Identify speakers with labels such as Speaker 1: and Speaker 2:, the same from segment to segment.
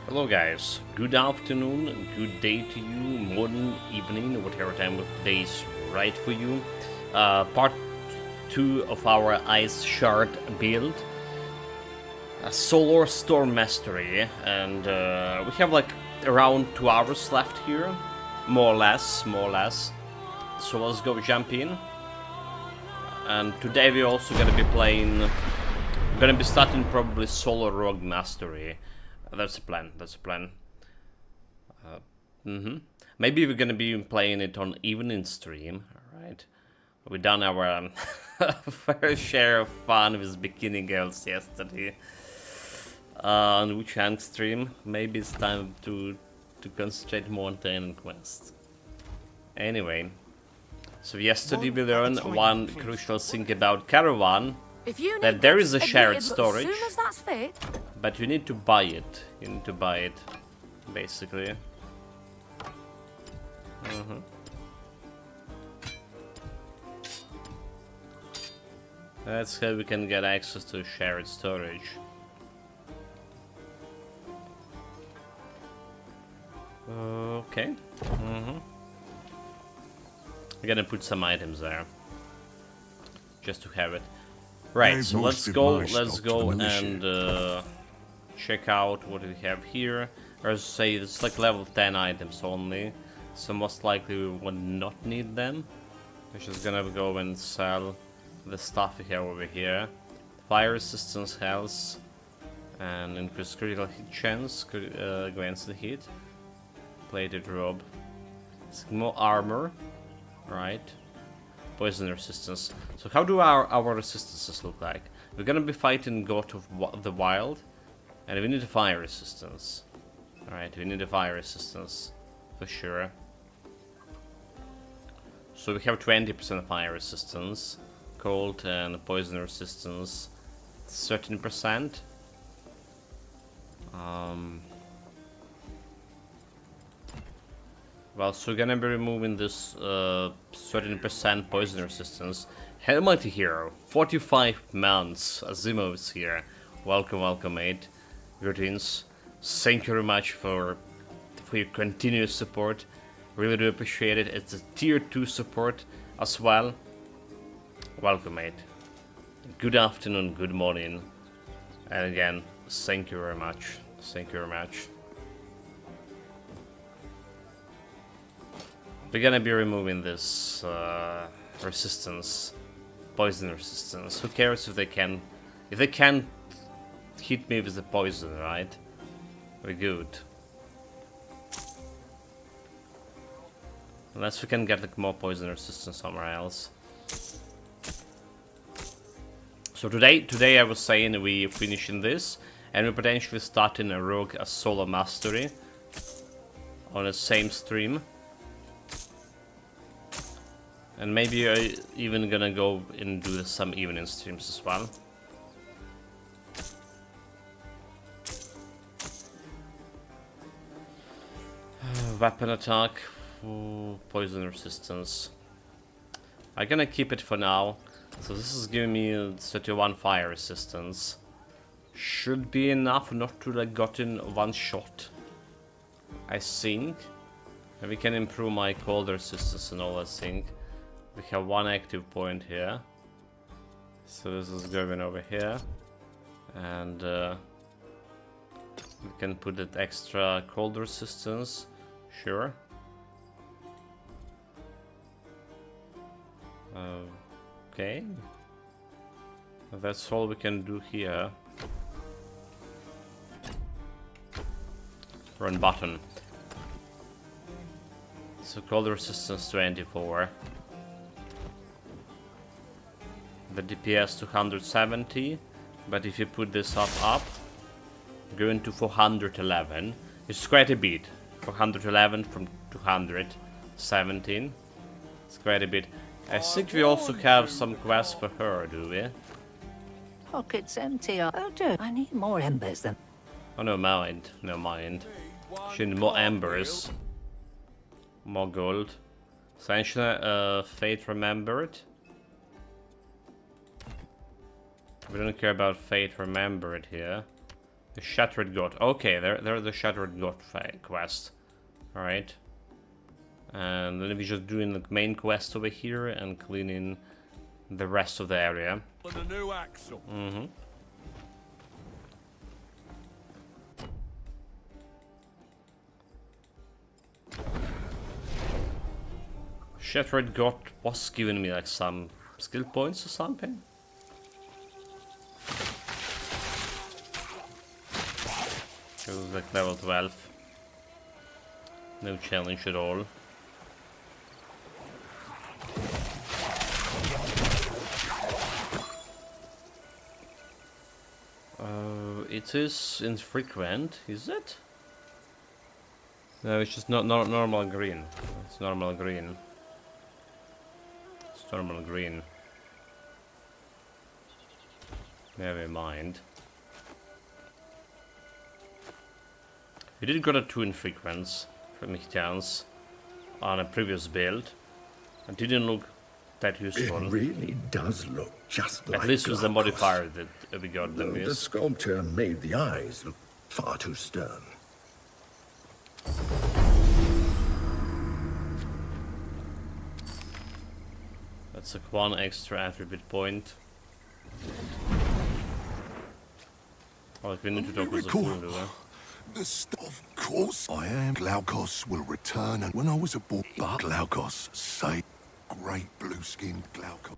Speaker 1: Hello guys, good afternoon, good day to you, morning, evening, whatever time of the day is right for you. Part 2 of our Ice Shard build. A Solar Storm Mastery, and we have like around 2 hours left here. More or less. So let's go jump in. And today we're also gonna be playing... We're gonna be starting probably Solar Rogue Mastery. That's the plan. Maybe we're gonna be playing it on evening stream, right? We done our fair share of fun with bikini girls yesterday. On Wuchang stream, maybe it's time to concentrate more on Titan Quest. Anyway, so yesterday we learned one crucial thing about Caravan. That there is a shared storage, but you need to buy it. Basically. That's how we can get access to shared storage. Okay. We're gonna put some items there, just to have it. Right, so let's go and check out what we have here. Or say it's like level 10 items only, so most likely we will not need them. We're just gonna go and sell the stuff we have over here. Fire resistance, health, and increased critical hit chance against the heat. Plated robe. It's more armor, right? Poison resistance. So how do our resistances look like? We're gonna be fighting God of the Wild, and we need a fire resistance. Alright, we need a fire resistance, for sure. So we have 20% fire resistance, cold and poison resistance, 13%. Well, so we're gonna be removing this 13% poison resistance. Almighty Hero, 45 months. Azimov is here. Welcome, mate. Greetings. Thank you very much for your continuous support. Really do appreciate it. It's a tier 2 support as well. Welcome, mate. Good afternoon, good morning. And again, thank you very much. We're gonna be removing this resistance, poison resistance. Who cares if they can hit me with the poison, right? We're good. Unless we can get like more poison resistance somewhere else. So today I was saying we finishing this, and we're potentially starting a rogue, a solo mastery on the same stream. And maybe I even gonna go and do some evening streams as well. Weapon attack, poison resistance. I'm gonna keep it for now. So this is giving me 31 fire resistance. Should be enough not to like gotten one shot, I think. And we can improve my cold resistance and all, I think. We have one active point here, so this is going over here, and we can put that extra cold resistance, sure. Okay, that's all we can do here. Run button. So cold resistance 24. The DPS 270, but if you put this up, going to 411. It's quite a bit. 411 from 217. It's quite a bit. I think we also have some quests for her, do we?
Speaker 2: Pockets empty. Oh, dude, I need more embers then.
Speaker 1: Oh, no mind. She needs more embers. More gold. Essentially, Fate Remembered. We don't care about Fate Remembered here. The Shattered God. Okay, they're the Shattered God quest. Alright. And then we're just doing the main quest over here and cleaning the rest of the area.
Speaker 3: For the new axle.
Speaker 1: Mm-hmm. Shattered God was giving me like some skill points or something. It was like level 12. No challenge at all. It is infrequent, is it? No, it's just not normal green. It's normal green. It's normal green. Never mind. We did got a 2 infrequents from Michtowns on a previous build. It didn't look that useful.
Speaker 4: It really does look just like
Speaker 1: At least with the
Speaker 4: Glaucus.
Speaker 1: modifier that we got them
Speaker 4: The
Speaker 1: with.
Speaker 4: sculpture made the eyes look far too stern.
Speaker 1: That's like 1 extra attribute point. Oh, we need to talk with the fool, do we?
Speaker 5: The of course I am. Glaucus will return, and when I was aboard, but Glaucus say, great blue-skinned Glaucus.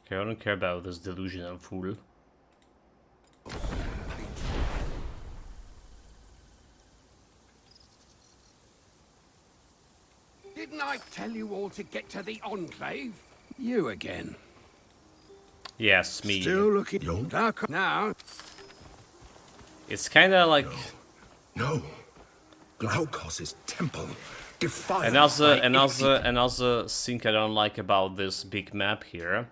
Speaker 1: Okay, I don't care about this delusional fool.
Speaker 6: Didn't I tell you all to get to the Enclave? You again.
Speaker 1: Yes, me.
Speaker 6: Still looking dark now.
Speaker 1: It's kinda like
Speaker 4: No. Glaucus's temple. Defiled
Speaker 1: another thing I don't like about this big map here.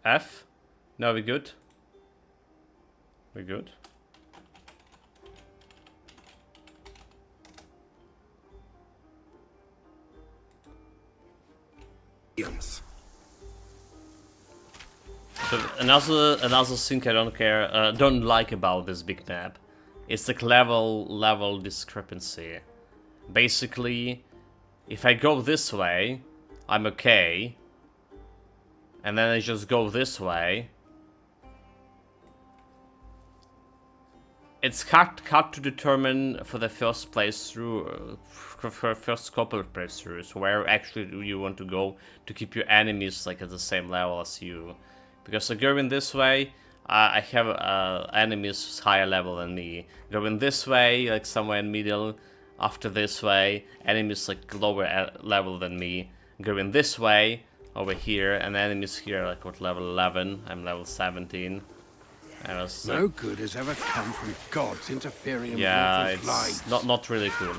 Speaker 1: F? No, we good? We good?
Speaker 4: Yes.
Speaker 1: So another thing I don't like about this big map is the level discrepancy. Basically, if I go this way, I'm okay, and then I just go this way. It's hard to determine for the first playthrough, for first couple of playthroughs, where actually do you want to go to keep your enemies like at the same level as you. Because going this way, I have enemies higher level than me. Going this way, like somewhere in middle, after this way, enemies like lower level than me. Going this way, over here, and enemies here like what, level 11, I'm level 17. I was,
Speaker 6: No good has ever come from gods interfering
Speaker 1: yeah,
Speaker 6: in mortals'
Speaker 1: it's
Speaker 6: lives.
Speaker 1: not really cool.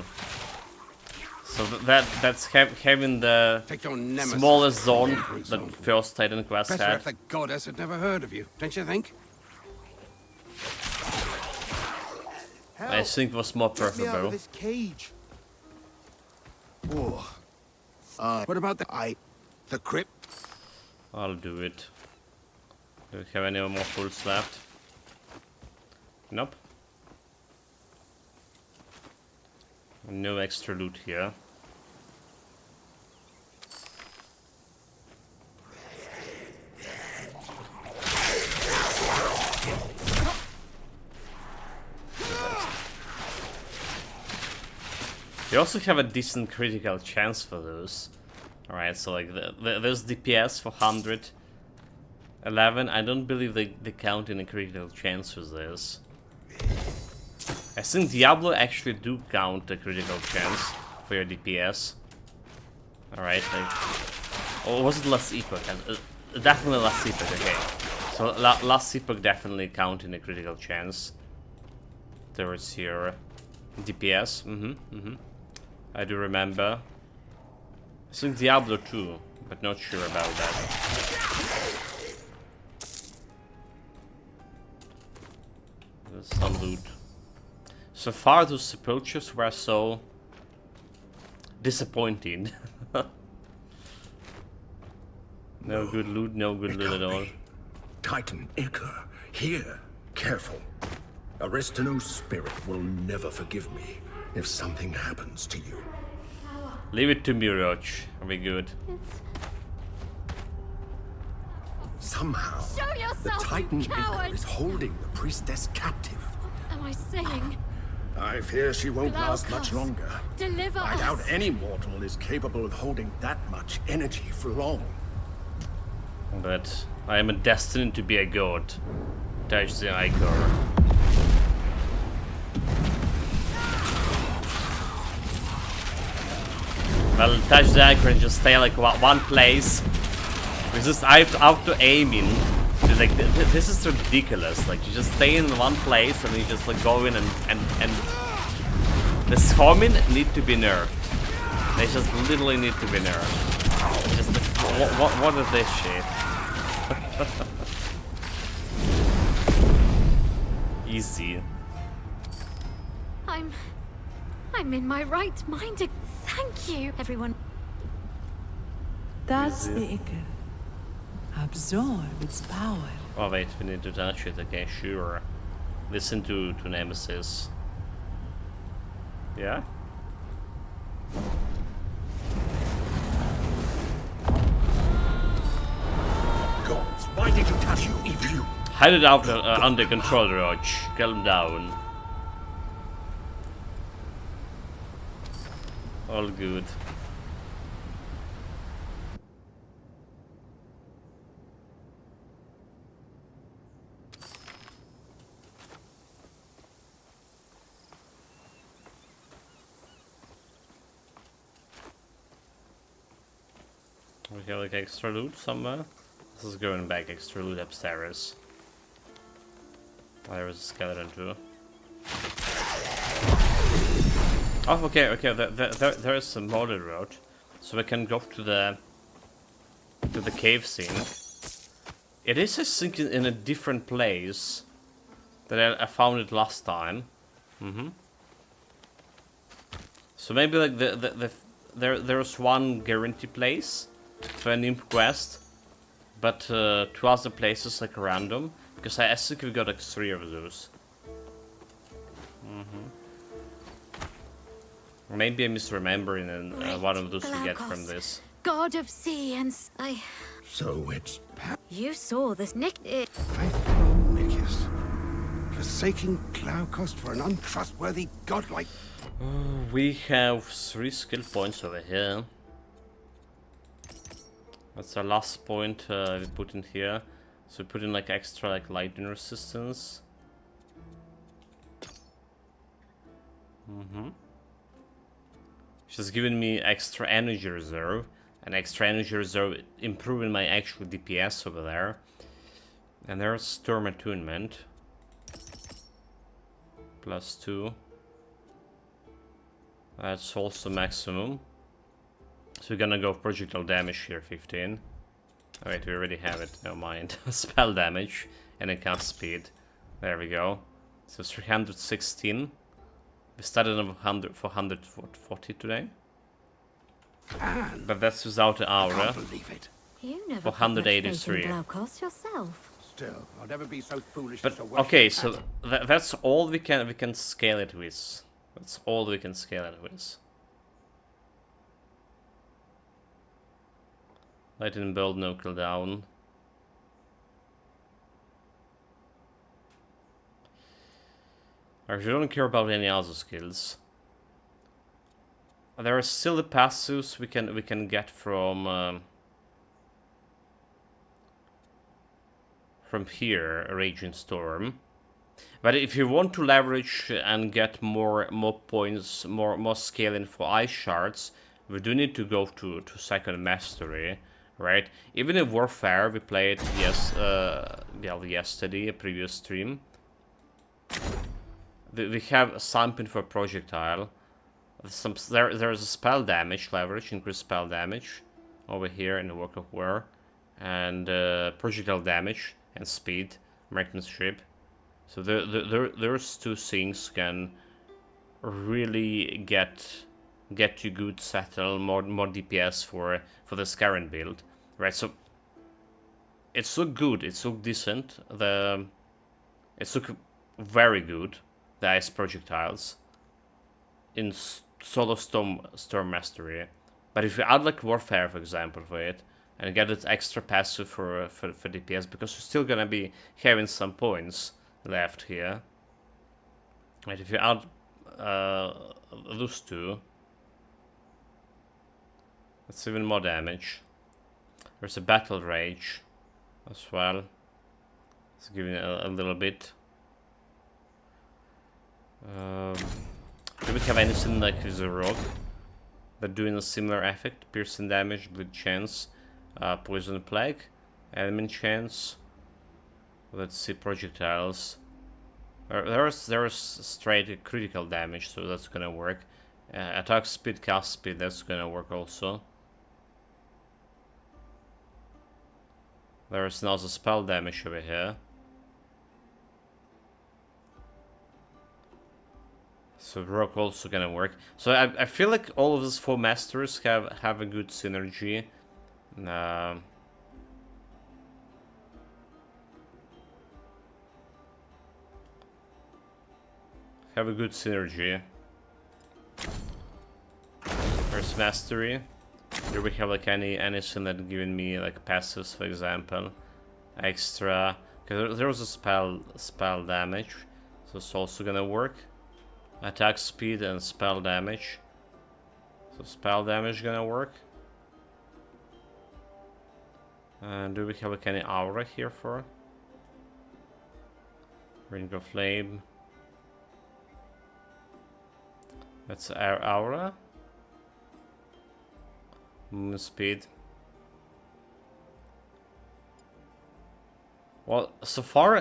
Speaker 1: So that's having the
Speaker 6: Take your nemesis,
Speaker 1: smallest zone
Speaker 6: for
Speaker 1: that
Speaker 6: example.
Speaker 1: first Titan quest
Speaker 6: Better
Speaker 1: had.
Speaker 6: if the goddess had never heard of you, don't you think?
Speaker 1: I think was more
Speaker 7: Get me out
Speaker 1: preferable.
Speaker 7: of this cage.
Speaker 5: Oh,
Speaker 6: What about the crypt?
Speaker 1: I'll do it. Do we have any more fools left? Nope. No extra loot here. You also have a decent critical chance for those. Alright, so like there's DPS for 111. I don't believe they count in a critical chance for this. I think Diablo actually do count a critical chance for your DPS. Alright, like... Or was it Last Epoch? Definitely Last Epoch, okay. So Last Epoch definitely count in a critical chance. Towards your DPS, I do remember. I think Diablo too, but not sure about that. There's some loot. So far those sepulchres were so disappointing. No good loot, no good loot at all.
Speaker 4: Titan Ichor, here. Careful. Aristino's spirit will never forgive me if something happens to you.
Speaker 1: Leave it to me, Roach. Are we good?
Speaker 4: Somehow,
Speaker 3: Show
Speaker 4: the
Speaker 3: yourself,
Speaker 4: Titan
Speaker 3: you coward!
Speaker 4: Eagle is holding the priestess captive.
Speaker 3: Am I saying?
Speaker 4: I fear she won't last much
Speaker 3: Glaukos,
Speaker 4: longer.
Speaker 3: deliver
Speaker 4: I
Speaker 3: us!
Speaker 4: doubt any mortal is capable of holding that much energy for long.
Speaker 1: But I am destined to be a god. Touch the Ichor. Well, touch the Ichor and just stay like one place. Because I have to aim in. It's like this is ridiculous. Like you just stay in one place and you just like go in and the Scomin need to be nerfed. They just literally need to be nerfed. Just what is this shit? Easy.
Speaker 3: I'm in my right mind. Thank you, everyone.
Speaker 7: That's the Iker. Absorb its power.
Speaker 1: Oh wait, we need to touch it. Okay, sure. Listen to Nemesis. Yeah?
Speaker 4: Gods, why did you touch you, evil?
Speaker 1: Hide it out under control, Roach. Calm down. All good. We have like extra loot somewhere. This is going back, extra loot upstairs. Oh, there was a skeleton too. Oh, okay. There is a modded road, so we can go to the cave scene. It is, I think, in a different place that I found it last time. So maybe like there's one guaranteed place for an imp quest, but two other places like random, because I think we got like 3 of those. Maybe I'm misremembering, and one of those we get from this.
Speaker 3: God of sea and I.
Speaker 4: So it's
Speaker 3: You saw this, Nick.
Speaker 6: Faithful Nicus. Forsaking Glaukos for an untrustworthy god like...
Speaker 1: We have 3 skill points over here. That's our last point we put in here. So we put in like extra like lightning resistance. She's giving me extra energy reserve, and extra energy reserve improving my actual DPS over there. And there's Storm Attunement. +2. That's also maximum. So we're gonna go projectile damage here, 15. Oh wait, we already have it, never mind. Spell damage and enhanced speed. There we go. So 316. We started on 440 today. But that's without the aura.
Speaker 6: Can't believe it.
Speaker 3: You never
Speaker 1: For
Speaker 3: put much faith in
Speaker 1: 183.
Speaker 3: Glaukos yourself.
Speaker 6: Still, I'll never be so foolish
Speaker 1: But
Speaker 6: as to worship
Speaker 1: okay,
Speaker 6: that.
Speaker 1: so that's all we can scale it with. That's all we can scale it with. Lightning Bolt, no cooldown. I actually don't care about any other skills. There are still the passives we can get from here, Raging Storm. But if you want to leverage and get more points, more scaling for Ice Shards, we do need to go to Second Mastery, right? Even in Warfare, we played yesterday, a previous stream. We have something for projectile. There's a spell damage leverage, increased spell damage over here in the Work of War, and projectile damage and speed, marksmanship. So those 2 things can really get you good settle, more DPS for the Scarran build, right? So it's so good, it's so decent. The It's look very good, the ice projectiles, in solo storm mastery. But if you add like warfare, for example, for it, and get it extra passive for DPS, because you're still gonna be having some points left here. Right, if you add those two, that's even more damage. There's a battle rage as well. It's giving a little bit. Do we have anything like with a rock that doing a similar effect? Piercing damage, bleed chance, poison plague, enemy chance. Let's see, projectiles. There's straight critical damage, so that's gonna work. Attack speed, cast speed, that's gonna work also. There's now the spell damage over here. So rock also gonna work. So I feel like all of these 4 masters have a good synergy. Have a good synergy. First mastery. Do we have like anything that giving me like passives, for example, extra? Because there was a spell damage, so it's also gonna work. Attack speed and spell damage. So spell damage gonna work. And do we have like any aura here for? Ring of Flame. That's our aura. Moon speed. Well, so far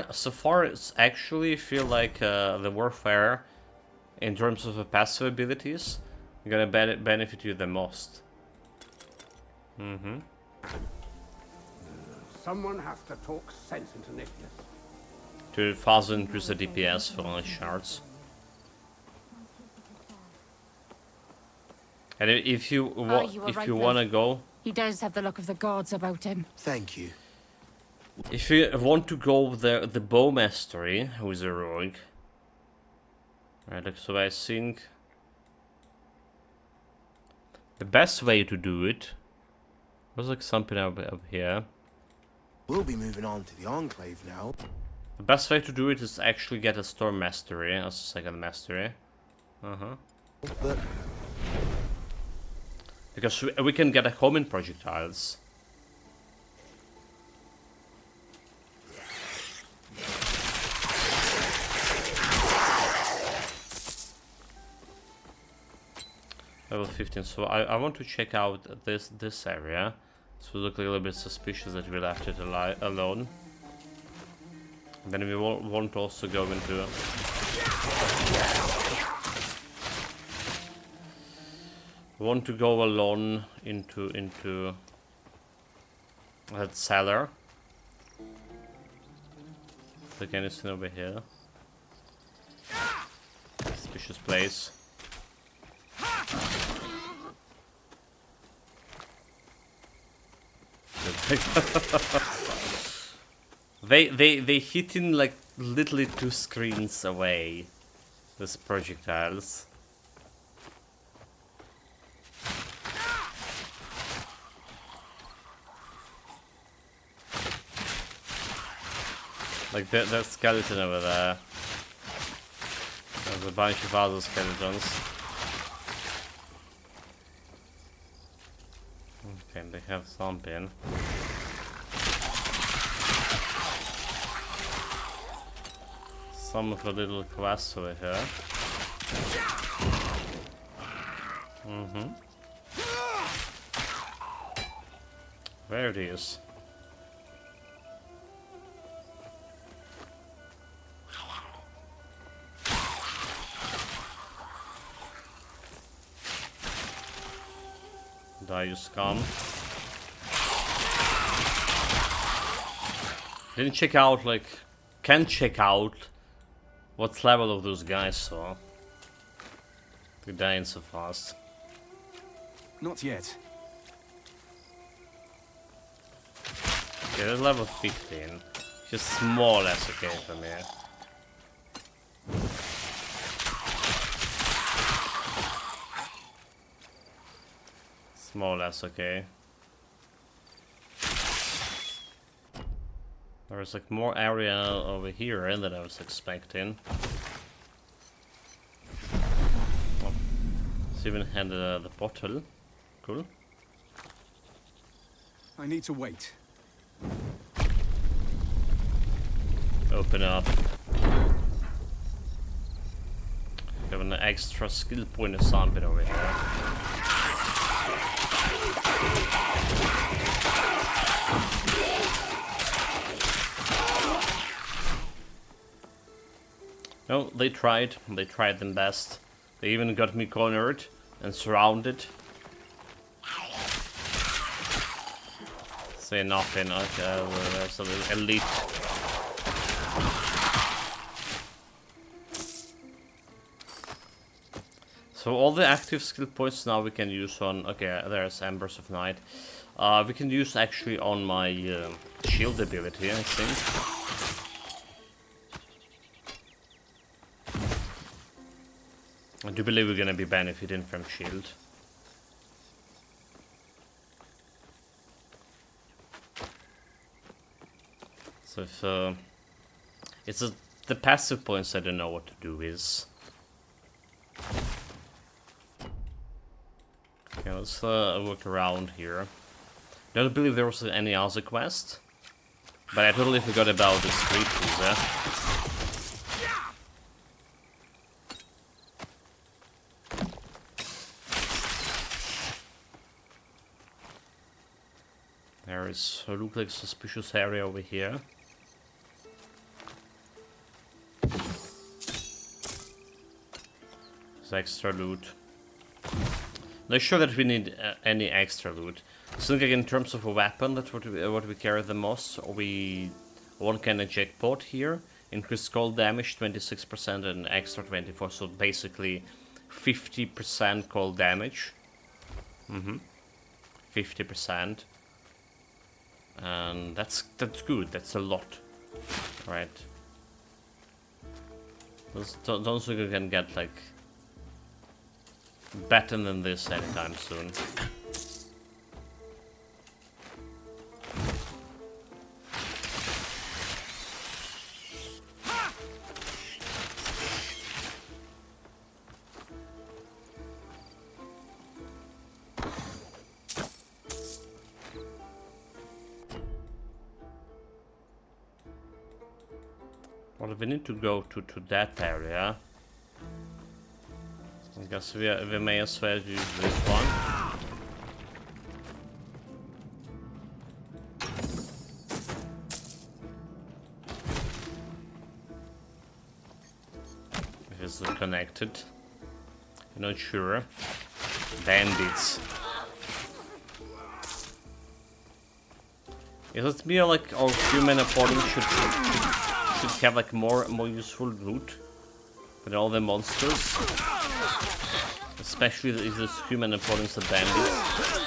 Speaker 1: it's actually feel like the warfare, in terms of the passive abilities, gonna benefit you the most.
Speaker 6: Someone has to talk sense into Nicholas.
Speaker 1: 2000 increase the DPS for only shards. And if you wanna go,
Speaker 3: He does have the look of the gods about him.
Speaker 8: Thank you.
Speaker 1: if you want to go the bow mastery, who is a rogue, right? So I think the best way to do it was like something up here.
Speaker 8: We'll be moving on to the Enclave now.
Speaker 1: The best way to do it is actually get a storm mastery as a second mastery.
Speaker 8: But
Speaker 1: Because we can get a homing projectiles. Level 15. So I want to check out this area. So it looks a little bit suspicious that we left it alone. Then we won't also go into. We want to go alone into that cellar. Like anything over here. Suspicious place. they hitting like literally 2 screens away. These projectiles. Like that skeleton over there. There's a bunch of other skeletons. Okay, they have something. Some of the little quests over here. There it is. Die, you scum. Didn't check out, like, can't check out what level of those guys saw. They're dying so fast.
Speaker 8: not yet.
Speaker 1: Okay, that's level 15. Just more or less okay for me. It's more or less okay. There's like more area over here than I was expecting. Oh. It's even had the bottle. Cool.
Speaker 8: I need to wait.
Speaker 1: Open up. We have an extra skill point assignment over here. No, they tried them best. They even got me cornered and surrounded. Say nothing, okay, well, there's an elite. So all the active skill points now we can use on, okay, there's Embers of Night. We can use actually on my shield ability, I think. I do believe we're gonna be benefiting from shield. So if it's the passive points I don't know what to do with. Okay, let's look around here. Don't believe there was any other quest, but I totally forgot about the street cruiser. There is a look like suspicious area over here. There's extra loot. Not sure that we need any extra loot. So like in terms of a weapon, that's what we carry the most. We one kind of jackpot here. Increased cold damage 26% and extra 24. So basically 50% cold damage. 50%. And that's good. That's a lot, right? Don't think we can get like better than this anytime soon. Well, we need to go to that area. I guess we may as well use this one. If it's connected. I'm not sure. Bandits. Is it me or like our human opponents should have like more useful loot than all the monsters? Especially if this human opponents are bandits.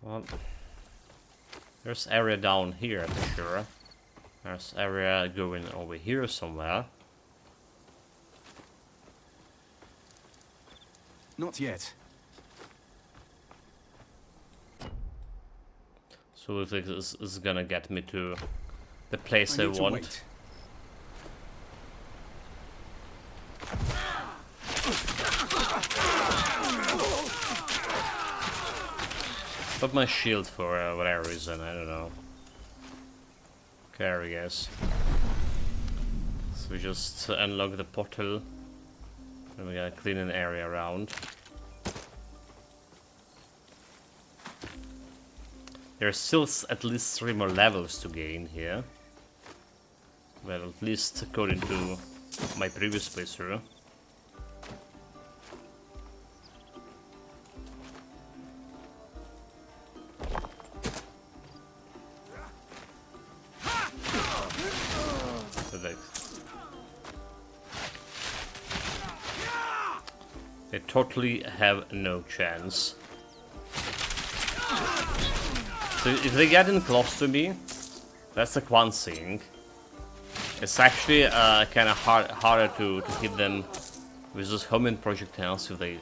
Speaker 1: Well, there's area down here for sure. There's area going over here somewhere.
Speaker 8: Not yet.
Speaker 1: So looks like this is gonna get me to the place I want.
Speaker 8: Wait.
Speaker 1: Put my shield for whatever reason, I don't know. Okay, I guess. So we just unlock the portal. And we gotta clean an area around. There's still at least 3 more levels to gain here. Well, at least according to my previous playthrough. They totally have no chance. So if they get in close to me, that's like one thing. It's actually kind of harder to hit them with those homing projectiles if they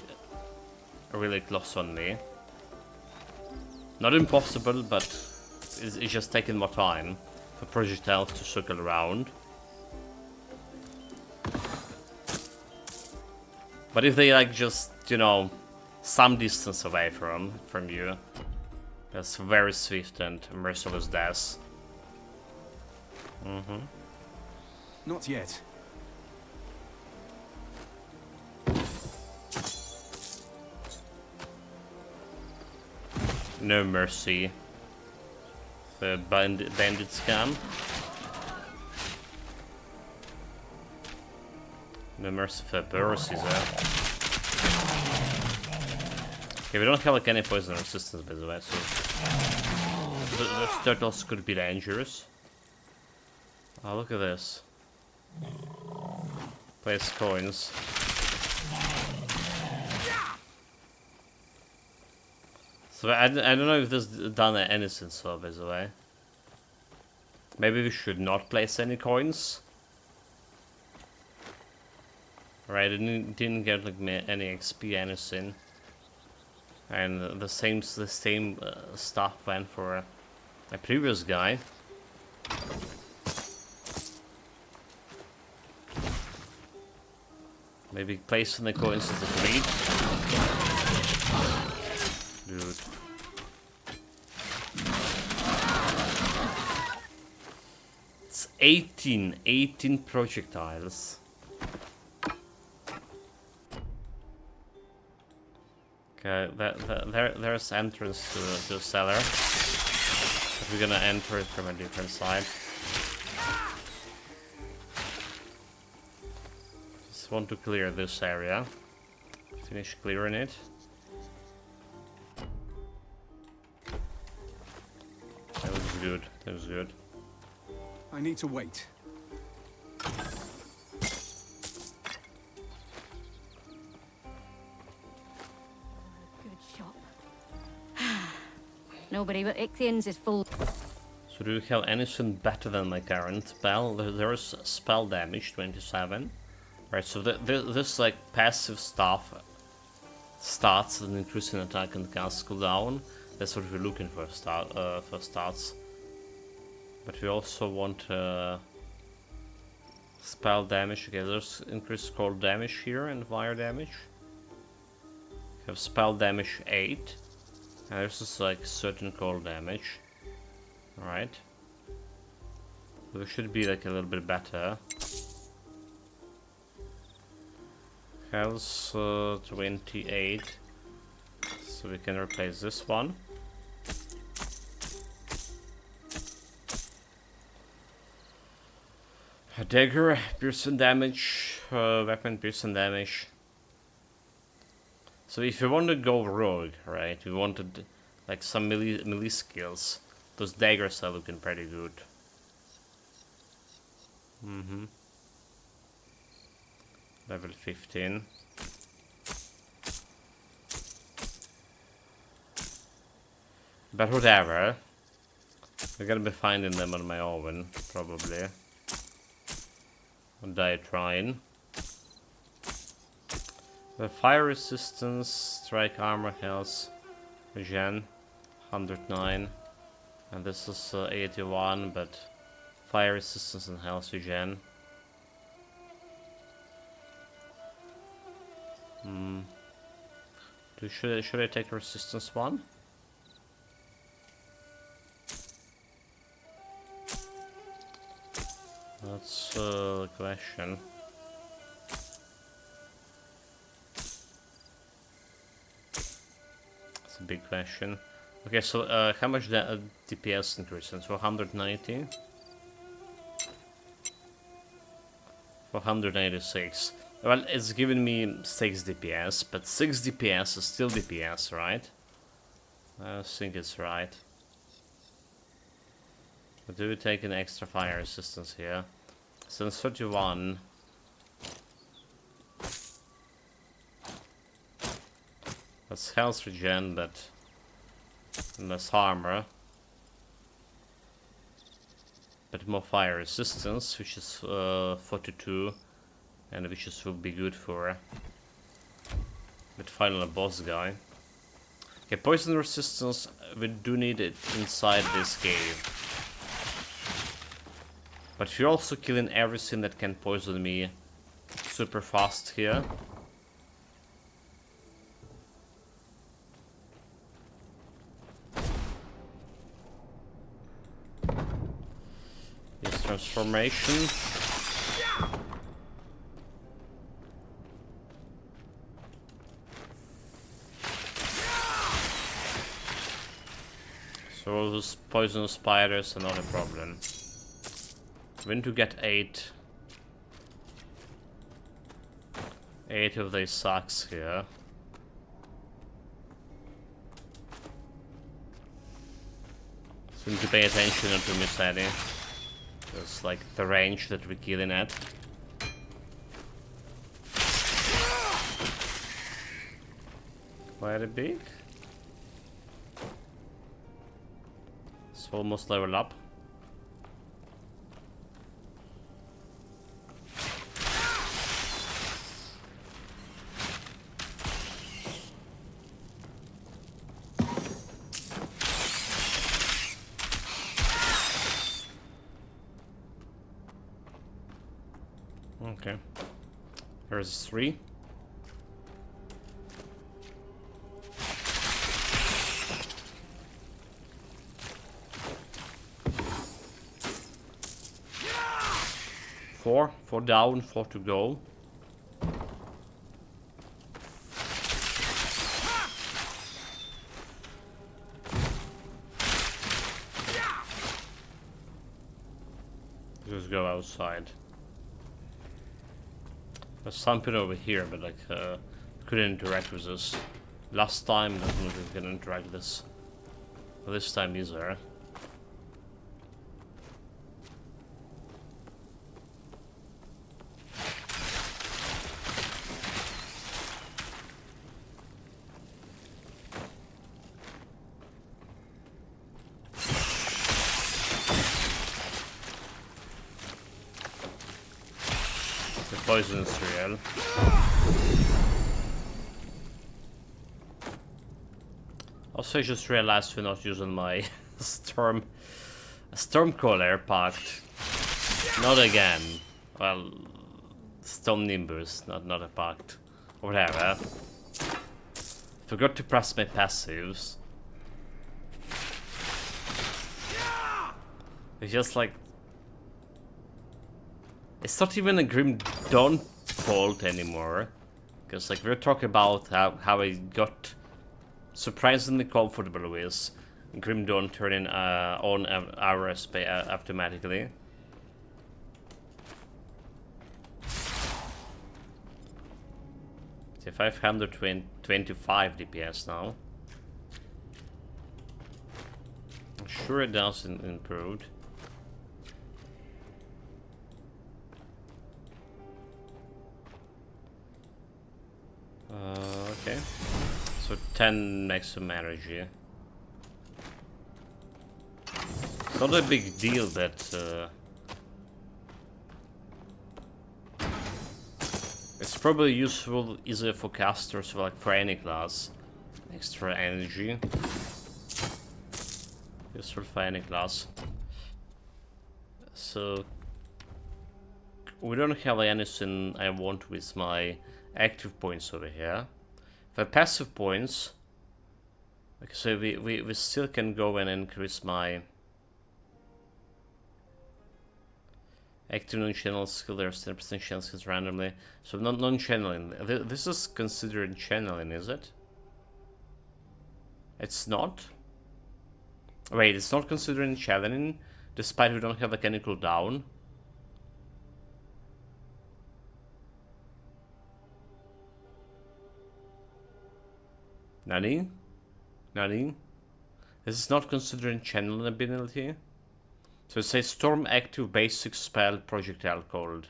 Speaker 1: are really close on me. Not impossible, but it's just taking more time for projectiles to circle around. But if they like just, you know, some distance away from you, that's very swift and merciless death.
Speaker 8: Not yet.
Speaker 1: No mercy. The bandit scam. No mercy for bursts is there. Okay, we don't have like any poison resistance by the way, so those turtles could be dangerous. Oh, look at this. Place coins. So I don't know if this done anything so, by the way. Maybe we should not place any coins. Right, I didn't get like any XP, anything. And the same stuff went for a previous guy. Maybe placing the coins is a lead. Dude. It's 18 projectiles. Okay, there's entrance to the cellar. But we're gonna enter it from a different side. Just want to clear this area. Finish clearing it. That was good. That was good.
Speaker 8: I need to wait.
Speaker 3: Good shop. Nobody but Ichthians is full.
Speaker 1: So do you have anything better than my current spell? There's spell damage 27. Right, so this like passive stuff starts with an increasing attack and cast cooldown. That's what we're looking for starts. But we also want spell damage. Okay, there's increased cold damage here and fire damage. We have spell damage 8. And there's just like certain cold damage. Alright. We should be like a little bit better. Health 28. So we can replace this one. A dagger, piercing damage, weapon piercing damage. So if you want to go rogue, right, you wanted like some melee skills, those daggers are looking pretty good. Level 15. But whatever. I'm gonna be finding them on my own, probably. Or die trying. The fire resistance, strike armor health, regen, 109. And this is 81, but fire resistance and health regen. Should I take resistance one? That's the question. It's a big question. Okay, so how much DPS increase? So 190? 486. Well, it's giving me 6 DPS, but 6 DPS is still DPS, right? I think it's right. But do we take an extra fire resistance here? Since 31... That's health regen, but less armor. But more fire resistance, which is 42, and which is would be good for the final boss guy. Okay, poison resistance, we do need it inside this cave. But we're also killing everything that can poison me super fast here. This transformation. So those poisonous spiders are not a problem. We're going to get 8 of these sacks here. So we need to pay attention not to miss any. It's like the range that we're killing at. Quite a big. It's almost level up. Okay. There's 3. Four down, 4 to go. Just go outside. There's something over here, but like couldn't interact with this. Last time doesn't look like we can interact with this. But this time he's there. Poison cereal. Also, I just realized we're not using my Stormcaller pact. Not again. Well, Storm Nimbus, not a pact. Whatever. Forgot to press my passives. It's just like, it's not even a Grim Dawn fault anymore. Because like we're talking about how I got surprisingly comfortable with Grim Dawn turning on our SP automatically. So 525 DPS now. I'm sure it does improved. Okay, so 10 maximum energy. It's not a big deal that it's probably useful easier for casters, like for any class. Extra energy. Useful for any class. So we don't have anything I want with my active points over here. For passive points, okay, so we still can go and increase my active non-channel skill. There's 10% chances randomly. So non-channeling. This is considered channeling, is it? It's not? Wait, it's not considered channeling, despite we don't have like any cooldown. Nani? Nani? This is not considered channeling ability. So it says Storm active basic spell projectile cold.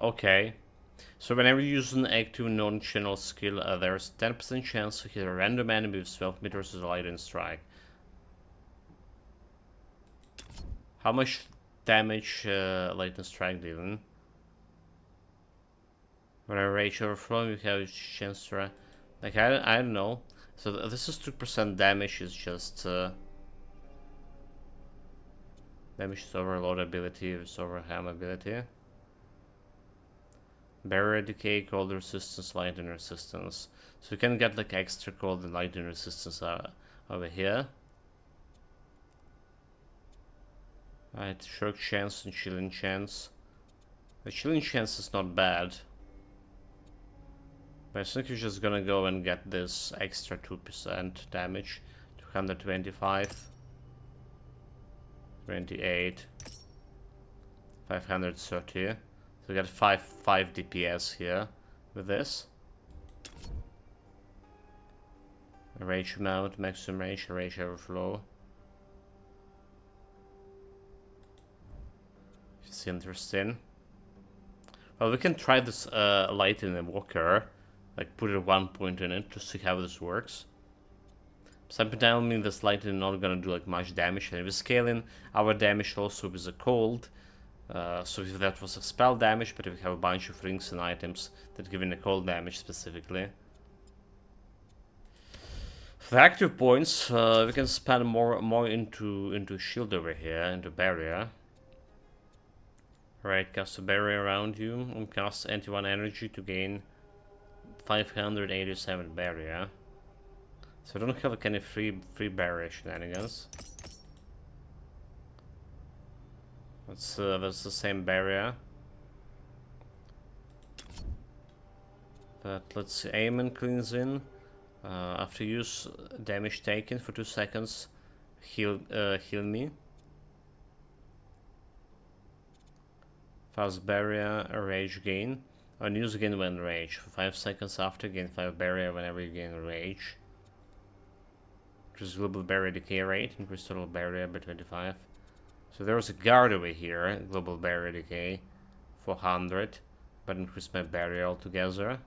Speaker 1: Okay. So whenever you use an active non-channel skill, there's a 10% chance to hit a random enemy with 12 meters of lightning strike. How much damage lightning strike dealing? When I rage overflow, you have a chance to... Like, I don't know. So this is 2% damage, is just... damage is overload ability, is overham ability. Barrier decay, cold resistance, lightning resistance. So you can get like extra cold and lightning resistance over here. Right, shock chance and chilling chance. The chilling chance is not bad. But I think you're just gonna go and get this extra 2% damage. 225. 28. 530. So we got 5 DPS here with this. Rage amount, maximum rage overflow. It's interesting. Well, we can try this lightning walker. Like put a 1 point in it to see how this works. Something telling me this lightning not gonna do like much damage, and we're scaling our damage also with a cold. So if that was a spell damage, but if we have a bunch of rings and items that give in a cold damage specifically. For the active points, we can spend more into shield over here, into barrier. Right, cast a barrier around you and cast anti-1 energy to gain 587 barrier. So I don't have like any free barrier shenanigans. That's the same barrier. But let's see, aim and cleans in. After use damage taken for 2 seconds, heal me. Fast barrier, rage gain. Unuse again when rage. For 5 seconds after, gain 5 barrier whenever you gain rage. Increase global barrier decay rate, increase total barrier by 25. So there's a guard over here, global barrier decay, 400, but increase my barrier altogether.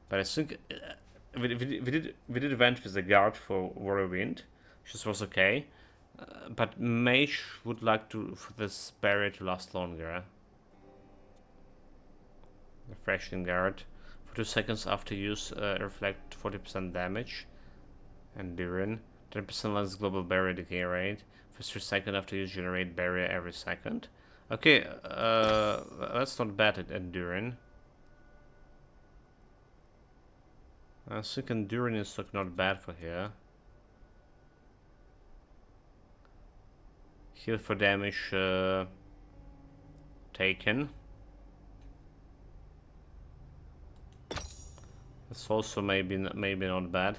Speaker 1: But I think we did event with the guard for Whirlwind, which was okay. But Mage would like for this barrier to last longer. Refreshing guard. For 2 seconds after use, reflect 40% damage. Enduring. 10% less global barrier decay rate. For 3 seconds after use, generate barrier every second. Okay, that's not bad at Enduring. I think Enduring is like not bad for here. Heal for damage taken. It's also maybe not bad.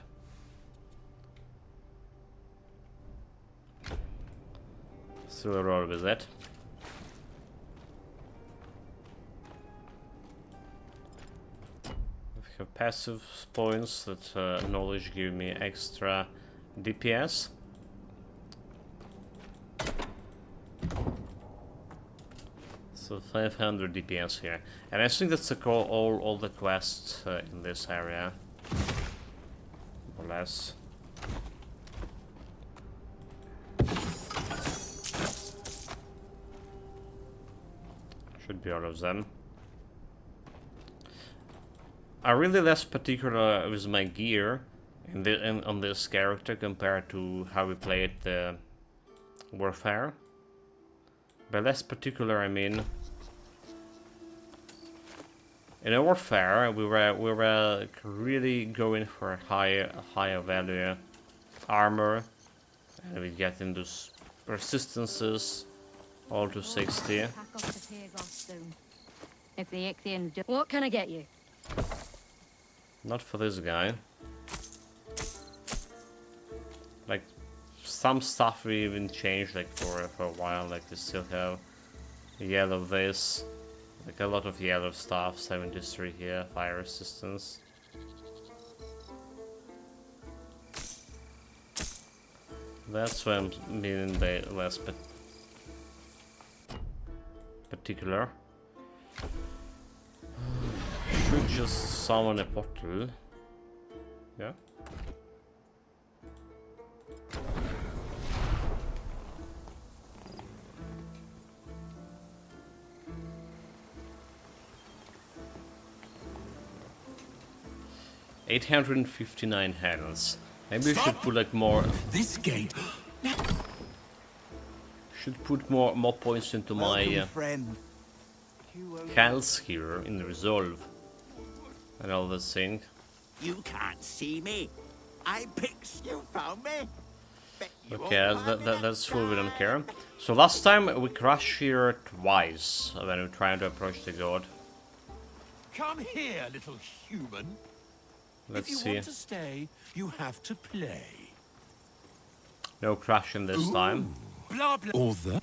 Speaker 1: Still roll with it. We have passive points that knowledge give me extra DPS. So 500 DPS here, and I think that's all the quests in this area, more or less. Should be all of them. I'm really less particular with my gear on this character compared to how we played the Warfare. By less particular, I mean, in a Warfare, we were really going for a higher value armor, and we get into resistances all to 60.
Speaker 3: What can I get you?
Speaker 1: Not for this guy. Like, some stuff we even changed like for a while. Like we still have yellow this, like a lot of yellow stuff. 73 here, fire resistance. That's why I'm being less particular. should just summon a portal. Yeah. $859 hands. Maybe we should put like more.
Speaker 5: This gate.
Speaker 1: Should put more points into my health here in the resolve and all this thing.
Speaker 9: You can't see me. I picks you found me.
Speaker 1: Okay, that's full. We don't care. So last time we crashed here twice when we were trying to approach the god.
Speaker 5: Come here, little human.
Speaker 1: Let's
Speaker 5: if you
Speaker 1: see.
Speaker 5: want to stay, you have to play.
Speaker 1: No crashing this time.
Speaker 5: Blah blah. Or the.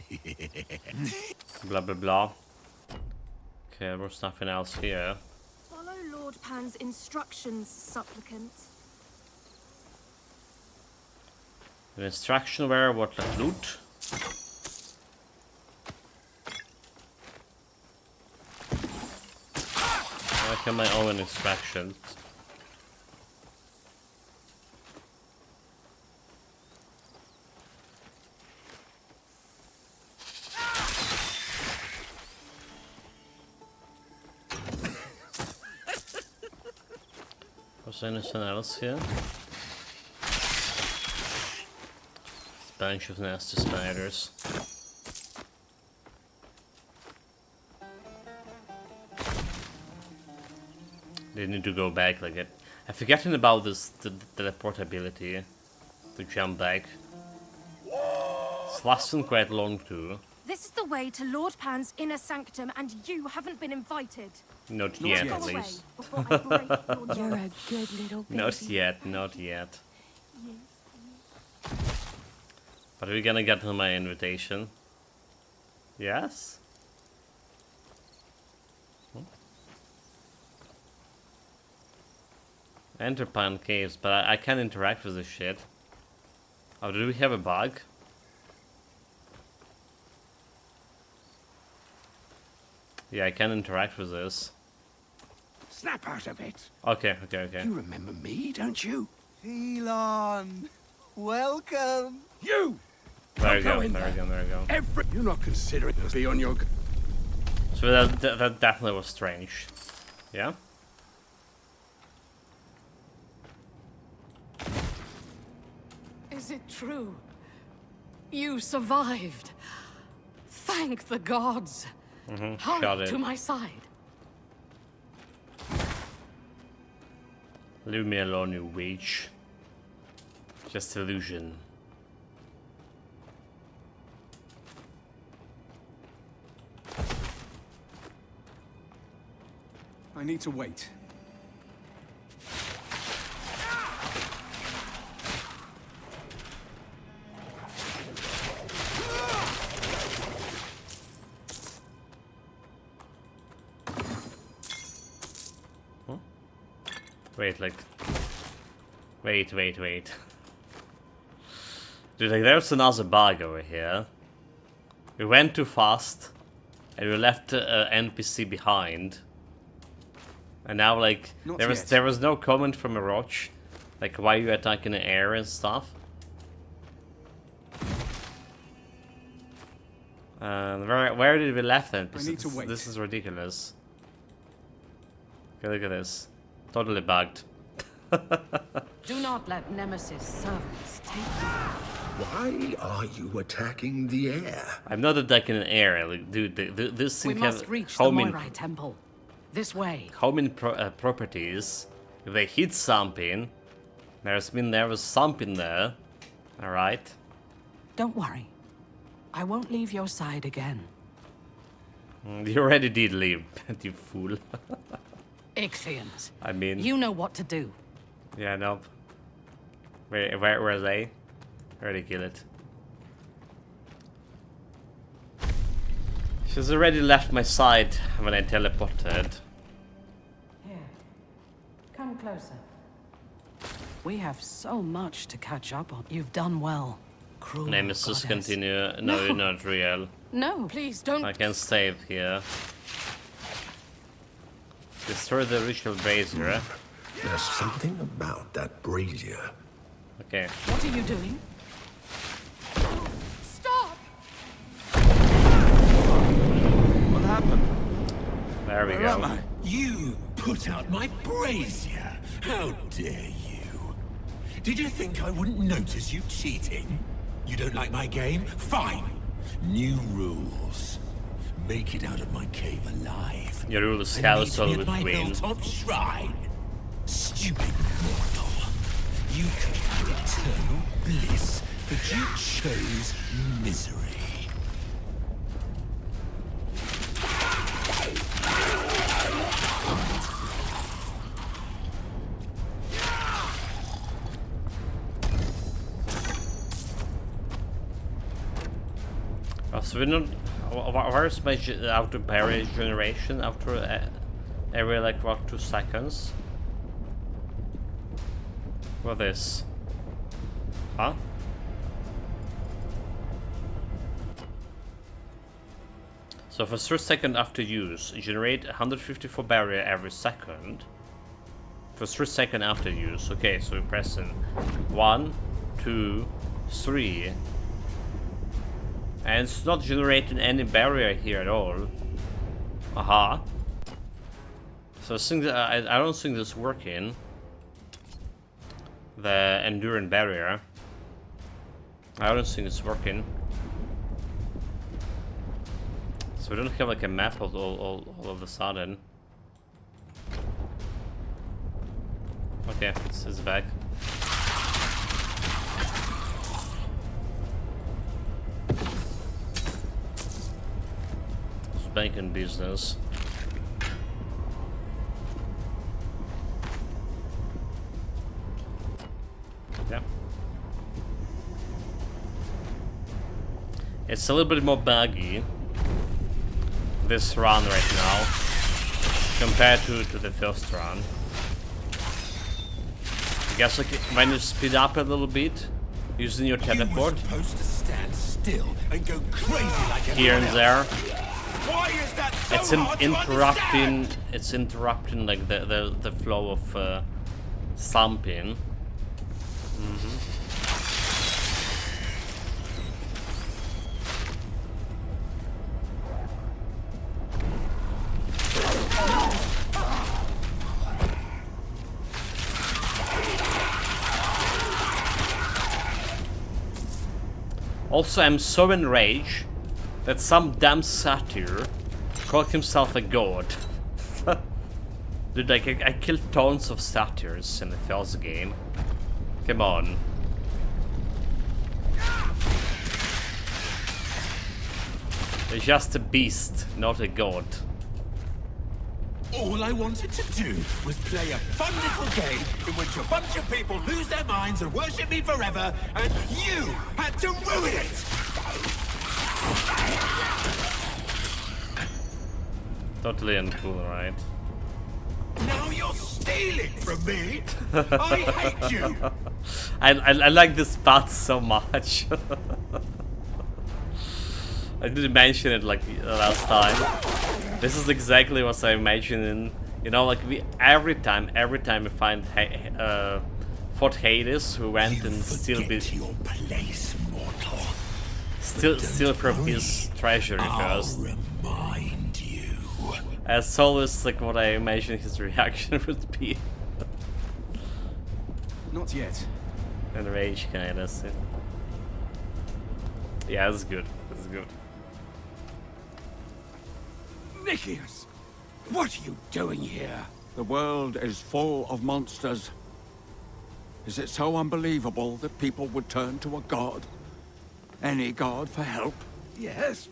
Speaker 1: Blah blah blah. Okay, there's nothing else here.
Speaker 3: Follow Lord Pan's instructions, supplicant.
Speaker 1: The instruction were what, like loot? I have my own instructions. Was there anything else here? Bunch of nasty spiders. They need to go back like it. I've forgotten about this the teleportability to jump back. It's lasting quite long too.
Speaker 3: This is the way to Lord Pan's inner sanctum, and you haven't been invited.
Speaker 1: Not yet,
Speaker 3: Go
Speaker 1: at
Speaker 3: away
Speaker 1: least.
Speaker 3: before I break your
Speaker 7: You're
Speaker 3: neck.
Speaker 7: a good little baby.
Speaker 1: Not yet, not yet. But we're gonna get to my invitation. Yes? Enter Pan Caves, but I can't interact with this shit. Oh, do we have a bug? Yeah, I can interact with this.
Speaker 6: Snap out of it.
Speaker 1: Okay, okay, okay.
Speaker 6: You remember me, don't you?
Speaker 9: Elon, welcome.
Speaker 6: You!
Speaker 1: There we
Speaker 6: Don't
Speaker 1: go,
Speaker 6: go in
Speaker 1: there we go, there we go.
Speaker 6: You're not considering us be on your...
Speaker 1: So that definitely was strange. Yeah?
Speaker 7: Is it true? You survived. Thank the gods.
Speaker 1: Got
Speaker 7: Hurry
Speaker 1: it.
Speaker 7: to my side.
Speaker 1: Leave me alone, you witch. Just illusion.
Speaker 8: I need to wait.
Speaker 1: Wait, like... Wait. Dude, like, there's another bug over here. We went too fast, and we left NPC behind. And now, like,
Speaker 8: Not
Speaker 1: there
Speaker 8: yet.
Speaker 1: was no comment from Oroch, like, why you attack in the air and stuff. And where did we left NPC?
Speaker 8: I need to wait.
Speaker 1: This is ridiculous. Okay, look at this. Totally bugged.
Speaker 7: Do not let Nemesis servants take you.
Speaker 4: Why are you attacking the air?
Speaker 1: I'm not attacking the air, like, dude. This
Speaker 7: We
Speaker 1: thing
Speaker 7: must
Speaker 1: has
Speaker 7: reach the
Speaker 1: homing,
Speaker 7: Moirai temple. This way.
Speaker 1: homing properties. If they hit something, there was something there. All right.
Speaker 7: Don't worry. I won't leave your side again.
Speaker 1: You already did leave, you fool.
Speaker 7: Ixians.
Speaker 1: I mean,
Speaker 7: You know what to do.
Speaker 1: yeah, nope. Where are they? Already kill it. She's already left my side when I teleported.
Speaker 7: Here. Come closer. We have so much to catch up on. You've done well. Cruel
Speaker 1: Nemesis
Speaker 7: goddess.
Speaker 1: continue. No, you're not real.
Speaker 7: No, please don't.
Speaker 1: I can save here. Destroy the ritual brazier.
Speaker 4: There's something about that brazier.
Speaker 1: Okay.
Speaker 7: What are you doing?
Speaker 3: Stop!
Speaker 8: What happened?
Speaker 1: There we
Speaker 8: Where am
Speaker 1: go.
Speaker 8: I?
Speaker 10: You put out my brazier. How dare you? Did you think I wouldn't notice you cheating? You don't like my game? Fine. New rules. Make it out of my cave alive.
Speaker 1: Your rule is
Speaker 10: And
Speaker 1: Hellsoul
Speaker 10: meet me
Speaker 1: with
Speaker 10: at my
Speaker 1: Queen.
Speaker 10: hilltop shrine. Stupid mortal. You could have eternal bliss, but you chose misery.
Speaker 1: Oh, so we're not. Where's my auto barrier generation after every like what 2 seconds? What is? Huh? So for 3 seconds after use, generate 154 barrier every second. For 3 seconds after use. Okay, so we're pressing 1, 2, 3. And it's not generating any barrier here at all. Aha. So I think that I don't think this is working. The enduring barrier. I don't think it's working. So we don't have like a map of all of a sudden. Okay, it's back. It's back in business. Yeah. It's a little bit more buggy, this run right now, compared to the first run. I guess like when you speed up a little bit, using your teleport,
Speaker 10: You were supposed to stand still and go crazy like
Speaker 1: here and
Speaker 10: everyone
Speaker 1: there,
Speaker 10: else. Why is that so
Speaker 1: it's
Speaker 10: hard to
Speaker 1: interrupting.
Speaker 10: understand?
Speaker 1: It's interrupting like the flow of thumping. Also, I'm so enraged that some damn satyr called himself a god. Dude, like, I killed tons of satyrs in the first game. Come on. They're just a beast, not a god.
Speaker 10: All I wanted to do was play a fun little game in which a bunch of people lose their minds and worship me forever, and you had to ruin it!
Speaker 1: Totally uncool, right?
Speaker 10: Now you're stealing from me! I hate you!
Speaker 1: I like this part so much. I didn't mention it like last time. This is exactly what I'm imagining. You know, like every time we find Fort Hades, who went and steal
Speaker 10: your place, mortal.
Speaker 1: steal from his treasury first.
Speaker 10: Remind you.
Speaker 1: As always, like what I imagine his reaction would be.
Speaker 8: Not yet.
Speaker 1: Enraged, kind of. So. Yeah, that's good. That's good.
Speaker 6: Nicias, what are you doing here?
Speaker 11: The world is full of monsters. Is it so unbelievable that people would turn to a god? Any god for help?
Speaker 6: Yes,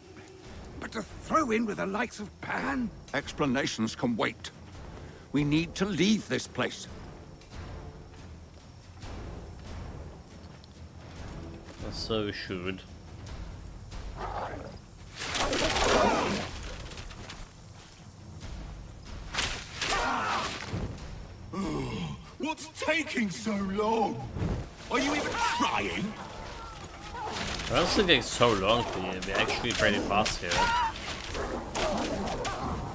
Speaker 6: but to throw in with the likes of Pan?
Speaker 11: Explanations can wait. We need to leave this place.
Speaker 1: So we should.
Speaker 10: What's taking so long? Are you even trying?
Speaker 1: I don't think it's so long for you. We're actually pretty fast here.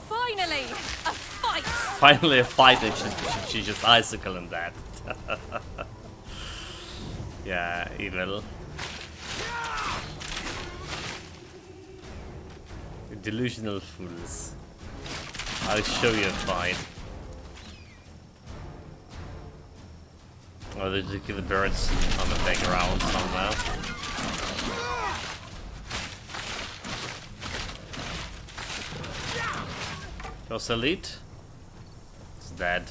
Speaker 3: Finally, a fight!
Speaker 1: finally a fight and she just icicle and that. Yeah, evil. Delusional fools. I'll show you a fight. Oh, did you kill the birds on the background somewhere? Goes elite. It's dead.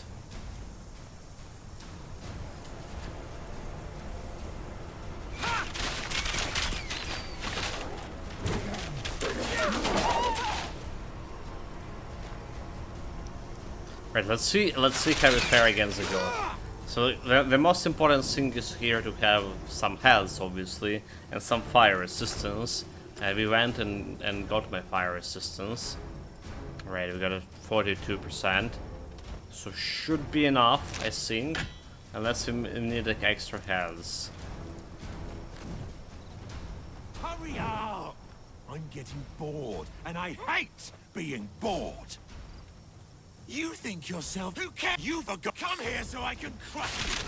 Speaker 1: Right, let's see how we fare against the god. So the most important thing is here to have some health, obviously, and some fire resistance. And we went and got my fire resistance. Right, we got a 42%. So should be enough, I think. Unless we need like extra health.
Speaker 10: Hurry up! I'm getting bored, and I hate being bored. You think yourself, who cares? You forgot. Come here so I can crush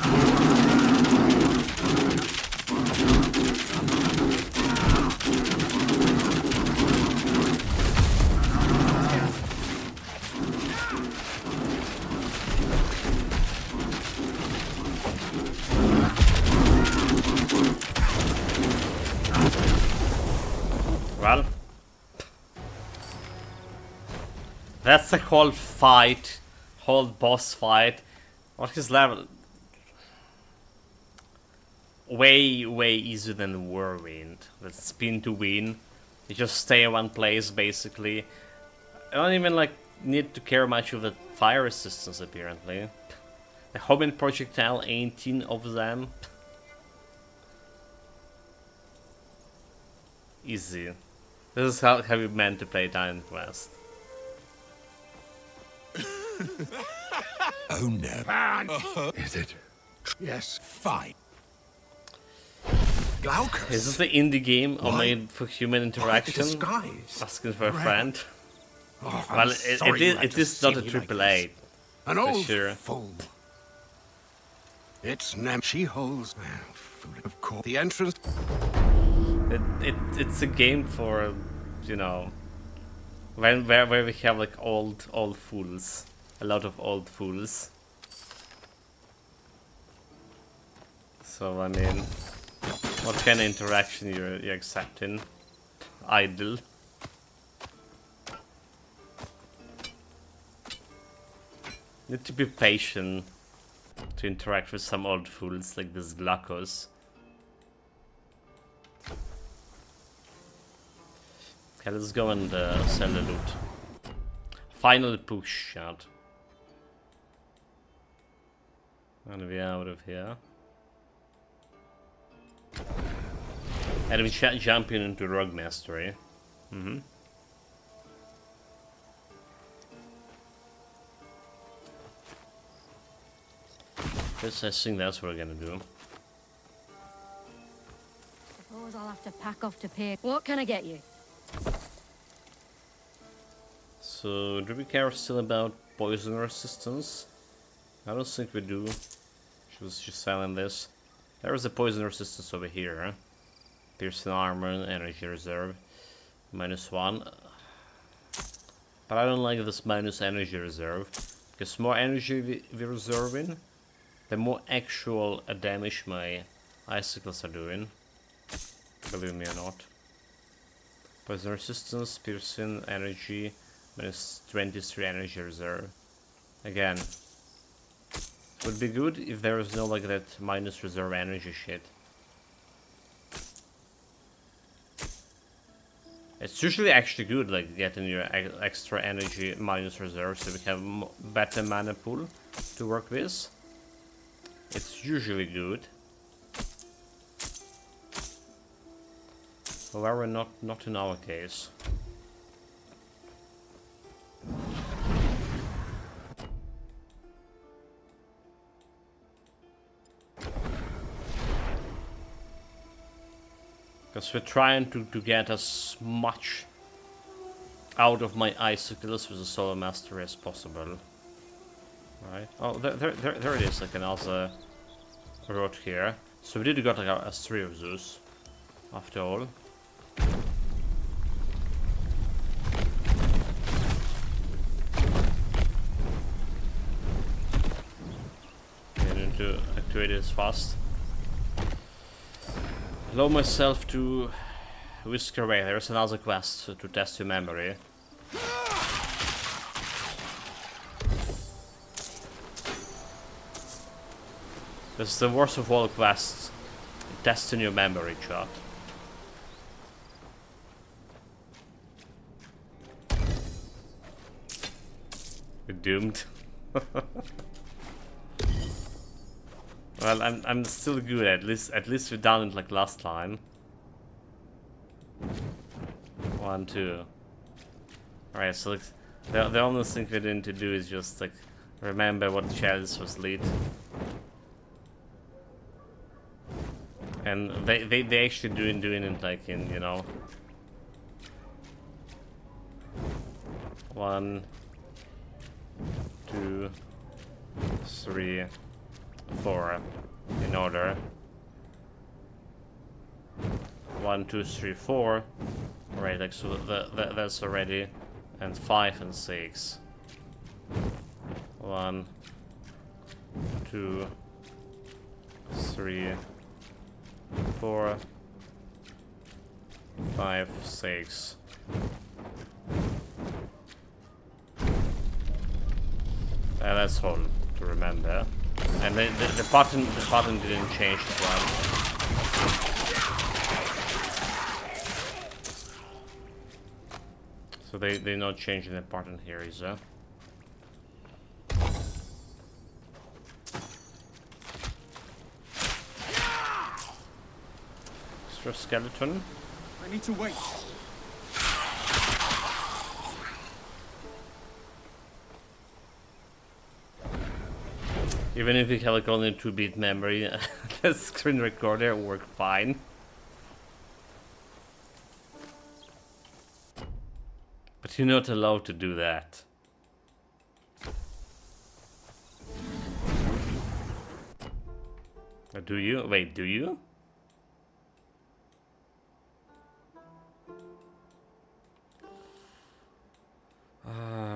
Speaker 1: Well, that's the whole fight, whole boss fight. What is level? Way easier than Whirlwind. That's spin to win. You just stay in one place basically. I don't even like need to care much of the fire resistance apparently. The homing projectile, 18 of them. Easy. This is how you meant to play Diamond Quest.
Speaker 10: Oh no.
Speaker 6: Is it? Yes.
Speaker 10: Fine.
Speaker 6: Glaucus.
Speaker 1: Is this the indie game made for human interaction?
Speaker 6: Disguise.
Speaker 1: Asking for a friend.
Speaker 6: Oh,
Speaker 1: Well, it is not a AAA.
Speaker 6: An
Speaker 1: for
Speaker 6: old
Speaker 1: sure.
Speaker 6: fool. It's Nem. She holds. Of course. The entrance.
Speaker 1: It's a game for, you know, where we have like old fools, a lot of old fools. So I mean, what kind of interaction you're accepting? Idle. Need to be patient to interact with some old fools like this Glacos. Okay, let's go and sell the loot. Final push shot. And we're out of here. And we jump into Rogue Mastery. This, I think that's what we're gonna do.
Speaker 3: Suppose I'll have to pack off to pay. What can I get you?
Speaker 1: So, do we care still about poison resistance? I don't think we do. She was just selling this. There is a poison resistance over here. Huh? Piercing armor, energy reserve, -1. But I don't like this minus energy reserve, because more energy we reserving, the more actual damage my icicles are doing. Believe me or not. Poison resistance, piercing, energy, -23 energy reserve. Again, it would be good if there was no like that minus reserve energy shit. It's usually actually good, like getting your extra energy minus reserve, so we have better mana pool to work with. It's usually good. However, not in our case. Because we're trying to get as much out of my icicles with a solar mastery as possible. Right. Oh, there it is, like another road here. So we did got like a 3 of those, after all. I need to activate this fast. Allow myself to whisk away. There's another quest to test your memory. This is the worst of all quests. Testing your memory, chat. We're doomed. Well, I'm still good. At least we've done it like last time. 1, 2. Alright, so like, the only thing we need to do is just like remember what Shards was lead. And they actually doing it like in, you know, 1, 2, 3, 4 in order. 1, 2, 3, 4. Right, like so that's already, and 5 and 6. 1, 2, 3, 4, 5, 6. That's all to remember. And the button didn't change as well. So they're not changing the pattern here, is there? Extra skeleton.
Speaker 11: I need to wait.
Speaker 1: Even if you have like only 2-bit memory, the screen recorder will work fine. But you're not allowed to do that. Or do you? Wait, do you?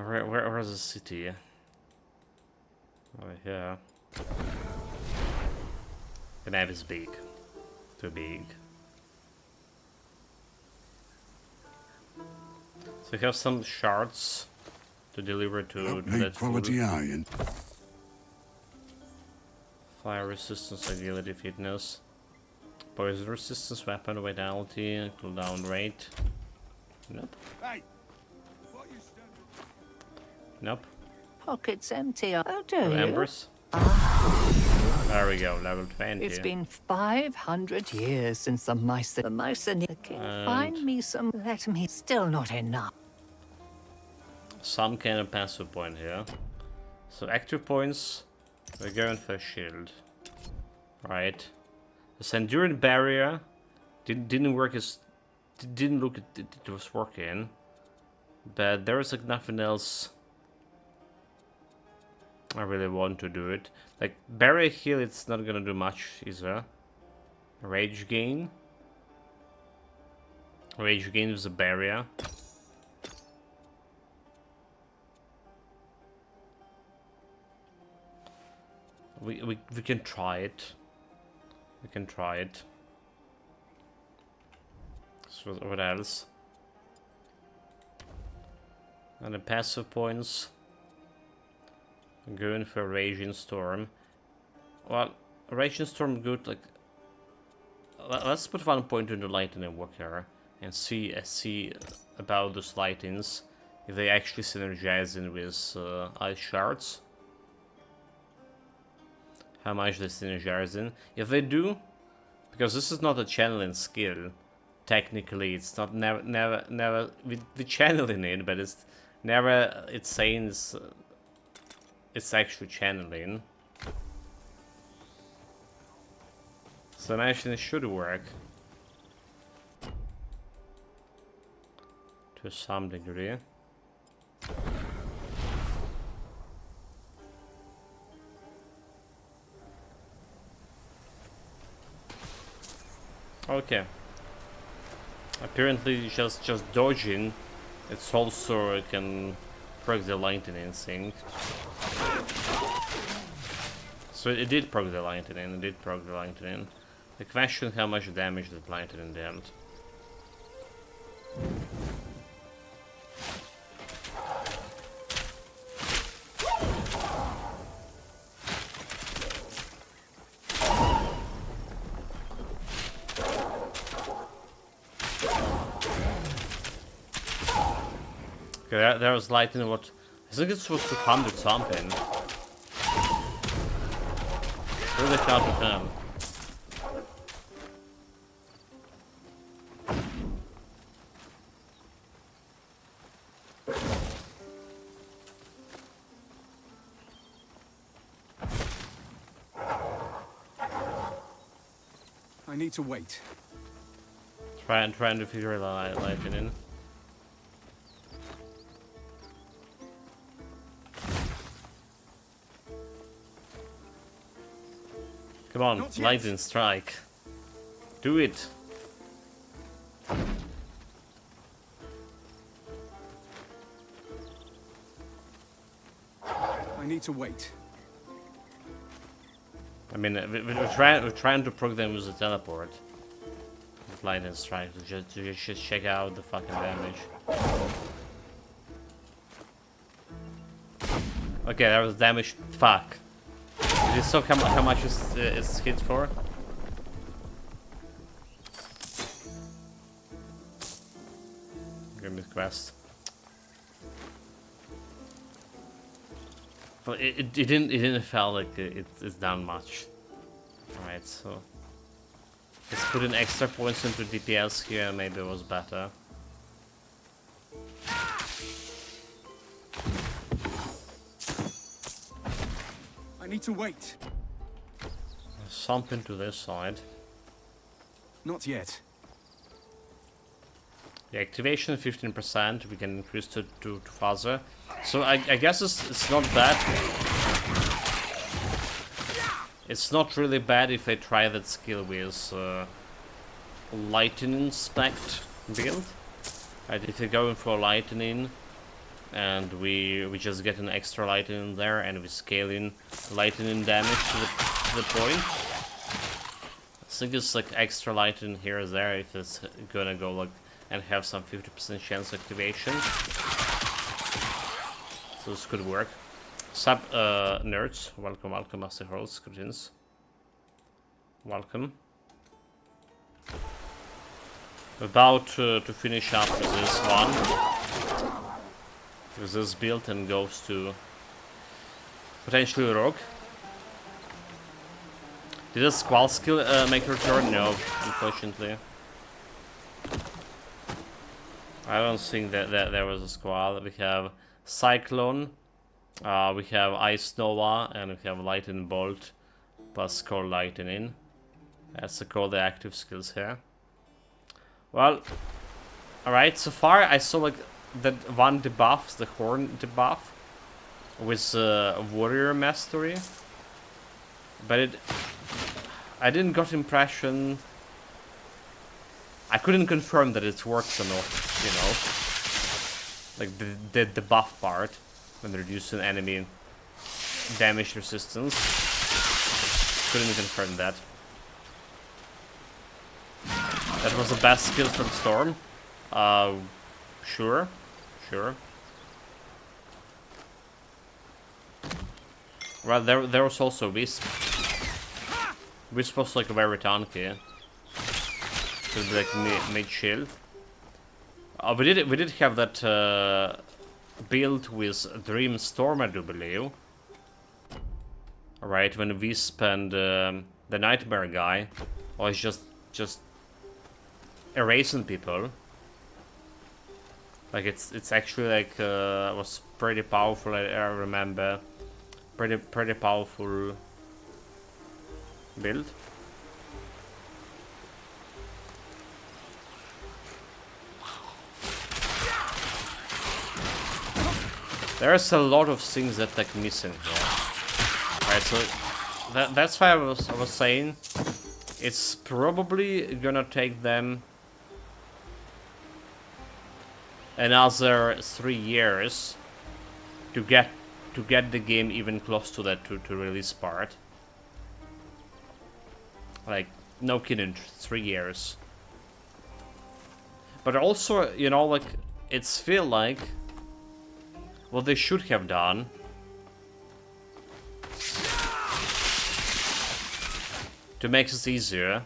Speaker 1: Where's the city? Oh, yeah. The map is big. Too big. So we have some shards to deliver to that
Speaker 5: quality iron.
Speaker 1: Fire resistance, agility, fitness. Poison resistance, weapon, vitality, cooldown rate. Nope.
Speaker 6: Hey.
Speaker 1: Nope.
Speaker 2: Pockets empty. Oh, do you?
Speaker 1: Embers. There we go, level 20.
Speaker 2: It's been 500 years since the mice. The mice and the king. Find me some. Let me. Still not enough.
Speaker 1: Some kind of passive point here. So active points, we're going for a shield. Right. This enduring barrier didn't work as. Didn't look it was working. But there is like nothing else I really want to do it. Like barrier heal, it's not gonna do much either. Rage gain. Rage gain is a barrier. We can try it. We can try it. So what else? And the passive points. I'm going for Raging Storm. Well, Raging Storm good. Like, let's put 1 point into Lightning Walker and see about those lightnings if they actually synergizing with Ice Shards. How much they synergizing? If they do, because this is not a channeling skill. Technically, it's not never. We channeling it, but it's never. It's saying it's actually channeling. So imagine it should work. To some degree. Okay. Apparently, just dodging, it's also can proc the lightning thing. So it did proc the lightning. It did proc the lightning. The question: how much damage did lightning dealt? Okay, there was lightning. What? I think it was 200 something. Really hard to tell.
Speaker 8: I need to wait.
Speaker 1: Trying to figure out lightning. Come on, lightning strike. Do it.
Speaker 8: I need to wait.
Speaker 1: I mean, we're trying to proc them with the teleport. With lightning strike to just check out the fucking damage. Okay, that was damage. Fuck. Did you saw how much is hit for? Give me the quest. But it didn't feel like it's done much. Alright, so let's put in extra points into DPS here, maybe it was better.
Speaker 8: I need to wait.
Speaker 1: Something to this side.
Speaker 8: Not yet.
Speaker 1: The activation 15%, we can increase to faster. So I guess it's not bad. It's not really bad if I try that skill with lightning spect build. Right, if you're going for lightning and we just get an extra lightning there and we scale in lightning damage to the point. I think it's like extra lightning here or there if it's gonna go like and have some 50% chance activation. So this could work. Sub nerds, welcome, Master Holes, greetings. Welcome. About to finish up with this one. With this build and goes to potentially Rogue. Did a Squall skill make a return? No, unfortunately. I don't think that there was a Squall. We have Cyclone, we have Ice Nova, and we have Lightning Bolt plus Cold Lightning. That's the active skills here. Well, alright, so far I saw like that one debuff, the Horn debuff, with Warrior Mastery. But I didn't got impression. I couldn't confirm that it works or not, you know. Like the buff part, when reducing enemy damage resistance. Couldn't confirm that. That was the best skill from Storm. Sure. Well, there was also Wisp. Wisp was like very tanky. Could be like mid shield. We did have that build with Dream Storm, I do believe. Alright, when Wisp and the Nightmare guy was just erasing people. Like it's actually like was pretty powerful. I remember, pretty powerful build. There's a lot of things that like missing here. Right, so that's why I was saying It's probably gonna take them another 3 years to get the game even close to that to release part. Like, no kidding, 3 years. But also, you know, like, it's feel like what they should have done to make this easier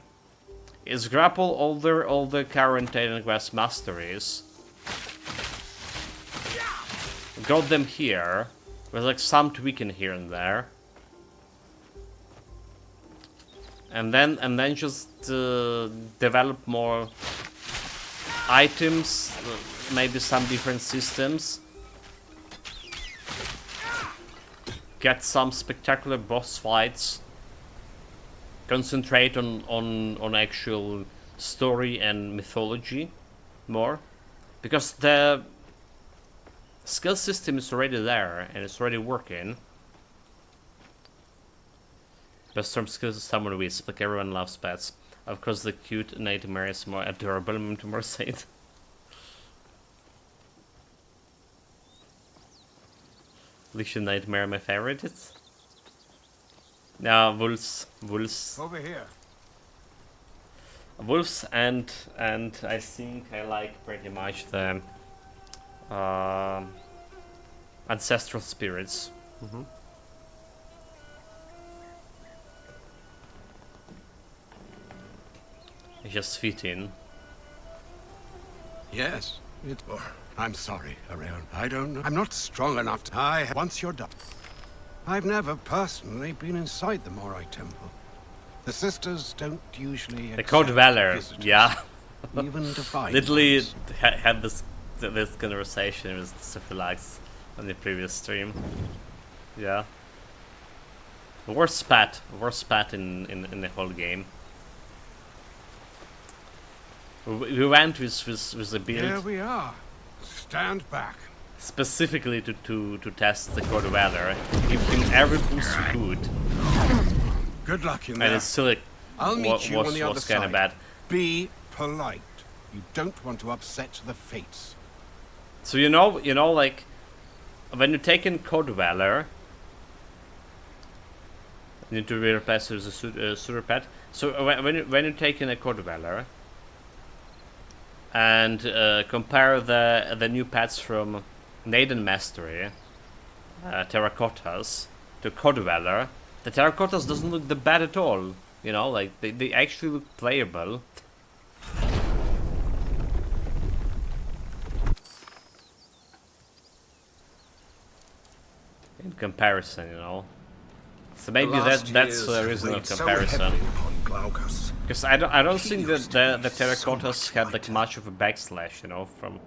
Speaker 1: is grapple all the current Titan Quest masteries, got them here with like some tweaking here and there, and then just develop more items, maybe some different systems, get some spectacular boss fights, concentrate on actual story and mythology more, because the skill system is already there and it's already working. Best storm skills is someone with, like everyone loves pets. Of course, the cute nightmare is more adorable, I'm to more say it. Legion Nightmare, my favorite. It's wolves.
Speaker 6: Over here.
Speaker 1: Wolves and I think I like pretty much the ancestral spirits. It just fit in.
Speaker 6: Yes. I'm sorry, Ariel. I don't know. I'm not strong enough to... Once you're done. I've never personally been inside the Morai Temple. The sisters don't usually...
Speaker 1: The Code Valor,
Speaker 6: visitors,
Speaker 1: yeah.
Speaker 6: even divine
Speaker 1: Literally
Speaker 6: ones.
Speaker 1: had this conversation with Syphilax on the previous stream. Yeah. Worst spat in the whole game. We went with the build.
Speaker 6: Here we are. Stand back.
Speaker 1: Specifically to test the Code Valor, give him every boost we could.
Speaker 6: Good luck in
Speaker 1: And
Speaker 6: there.
Speaker 1: it's still like,
Speaker 6: I'll meet you on the other
Speaker 1: was kind of
Speaker 6: side.
Speaker 1: bad.
Speaker 6: Be polite. You don't want to upset the fates.
Speaker 1: So you know, like when you take in Code Valor, you need to replace with a Super Pet. So when you take in a Code Valor and compare the new pets from Naden Mastery, Terracottas, to Code Valor, the Terracottas doesn't look that bad at all. You know, like they actually look playable. In comparison, you know. So maybe that's a reasonable comparison. Because I don't think that the Terracottas had like much of a backslash, you know, from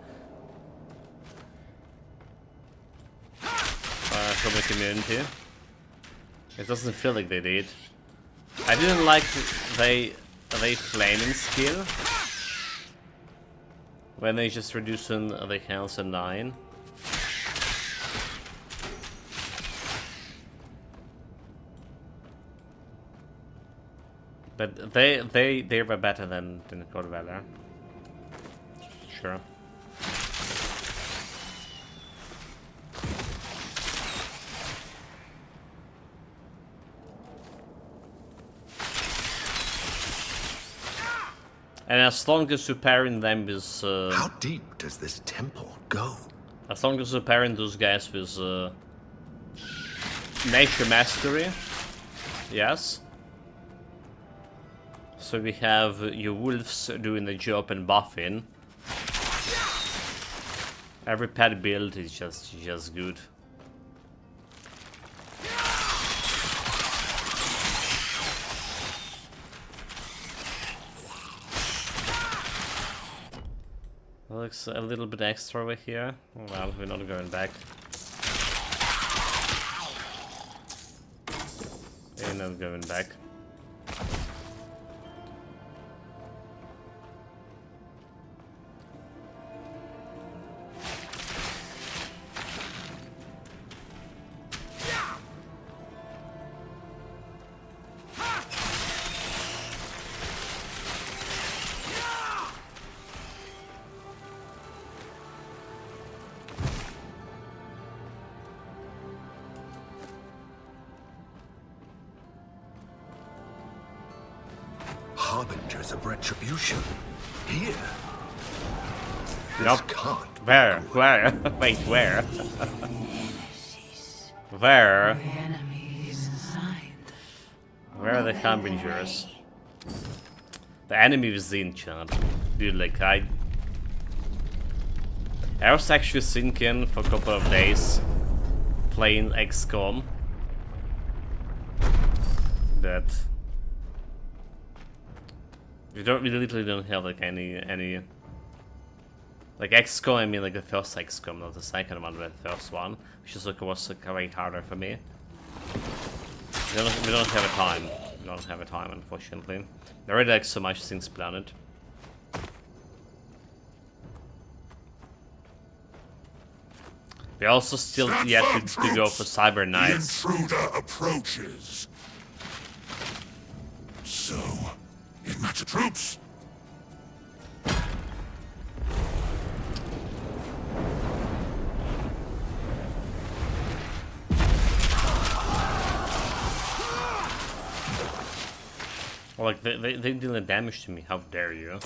Speaker 1: the community. It doesn't feel like they did. I didn't like they flaming skill when they just reducing the health to 9. But they were better than Code Valor. Sure. And as long as you're pairing them with...
Speaker 4: How deep does this temple go?
Speaker 1: As long as you're pairing those guys with Nature Mastery, yes. So we have your wolves doing the job and buffing. Every pet build is just good. Looks a little bit extra over here. Well, we're not going back. We're not going back.
Speaker 4: harbingers of retribution. Here.
Speaker 1: Nope.
Speaker 4: This can't.
Speaker 1: Where? Where? Wait, where? Where? Where are the harbingers? The enemy within, chat. Dude, like, I was actually thinking for a couple of days playing XCOM that we literally don't have like any like XCOM. I mean like the first XCOM, not the second one, but the first one, which is like was like way harder for me. We don't have a time. We don't have a time, unfortunately. There already like so much things planned. We also still yet to go for Cyber Knights.
Speaker 5: The intruder approaches. So, it matters. Troops.
Speaker 1: Well, like they deal damage to me. How dare you?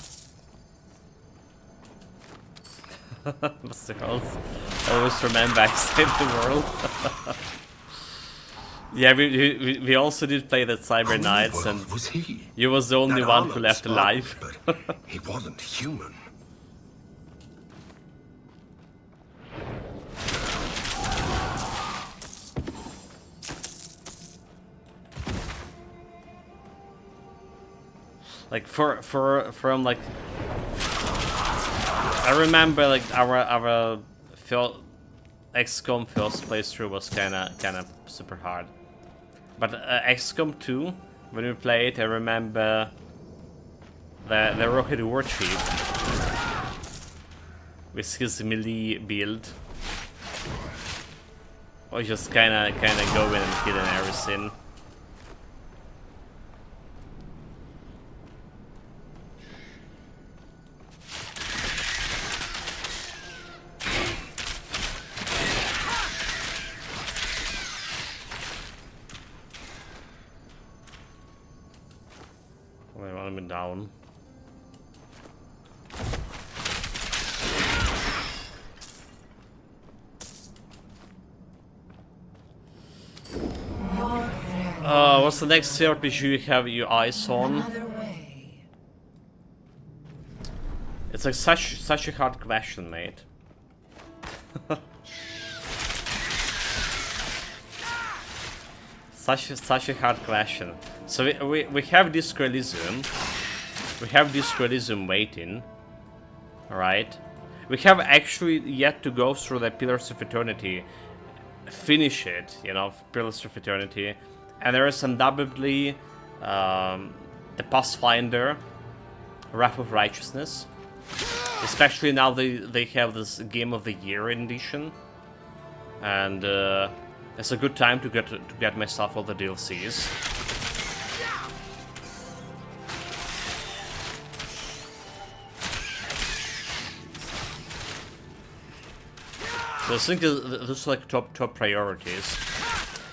Speaker 1: Mr. Always remember I saved the world. Yeah, we also did play that Cyber Knights, and
Speaker 4: was he?
Speaker 1: You was the only one who left alive.
Speaker 4: But he wasn't human.
Speaker 1: Like from like I remember like our XCOM first playthrough was kinda super hard, but XCOM 2 when we played, I remember the Rocket War Chief with his melee build was just kinda go in and kill and everything. I want him down. What's the next RPG you have your eyes on? It's like such a hard question, mate. Such a hard question. So we have Disc Elysium. We have Disc Elysium waiting. Alright. We have actually yet to go through the Pillars of Eternity. Finish it, you know, Pillars of Eternity. And there is undoubtedly the Pathfinder, Wrath of Righteousness. Especially now they have this Game of the Year edition. And it's a good time to get myself all the DLCs. So I think those are like top priorities.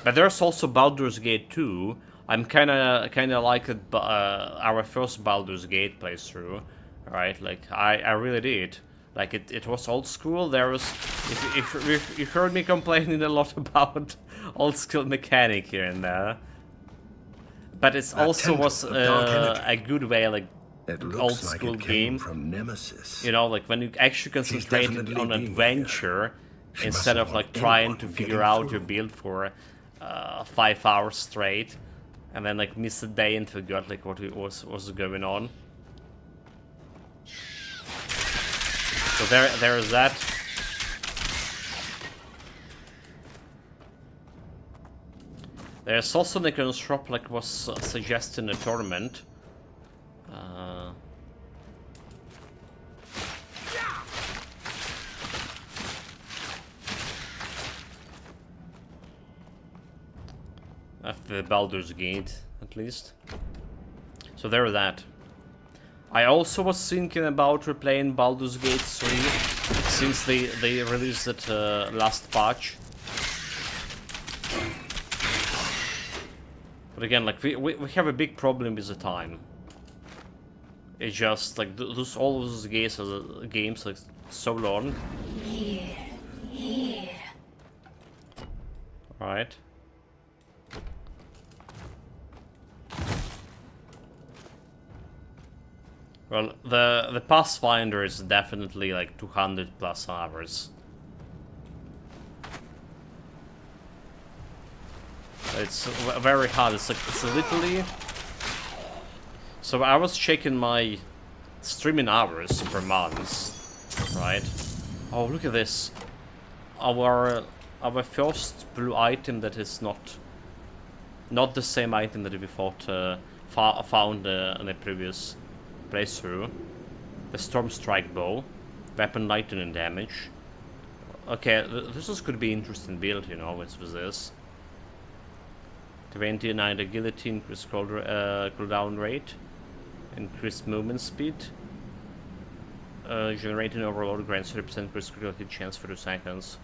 Speaker 1: But there's also Baldur's Gate 2. I'm kinda like it, our first Baldur's Gate playthrough, right? Like I really did. Like it was old school. There was if you heard me complaining a lot about old school mechanic here and there, but it also was a good way, like old school game
Speaker 4: from Nemesis.
Speaker 1: You know, like when you actually concentrate on adventure instead of like trying to figure out your build for 5 hours straight, and then like miss a day and forgot like what was going on. So there is that. There's also Nikon's shop like was suggesting a tournament. After Baldur's Gate, at least. So there is that. I also was thinking about replaying Baldur's Gate 3 since they released it last patch. But again, like we have a big problem with the time. It's just like those all of those games like so long.
Speaker 3: Here.
Speaker 1: Right. Well, the Pathfinder is definitely like 200 plus hours. It's very hard. It's literally. So I was checking my streaming hours per month, right? Oh, look at this. Our first blue item that is not the same item that we found in the previous playthrough. The Storm Strike Bow, weapon lightning damage. Okay, this could be interesting build, you know, with this. 29 agility, increased cooldown rate, increased movement speed. Generating overload grants 30% increased critical hit chance for 2 seconds.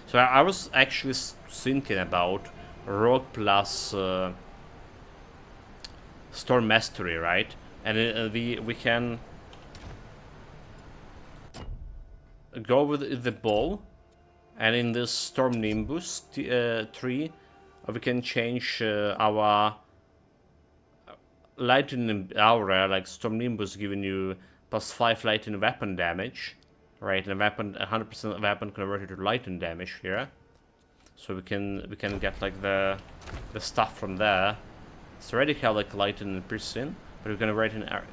Speaker 1: So I was actually thinking about Rogue plus Storm Mastery, right? And we can go with the bow, and in this Storm Nimbus tree, we can change our lightning aura, like Storm Nimbus giving you +5 lightning weapon damage, right? And weapon 100% weapon converted to lightning damage here. So we can get like the stuff from there. It's already have like lightning and piercing, but we're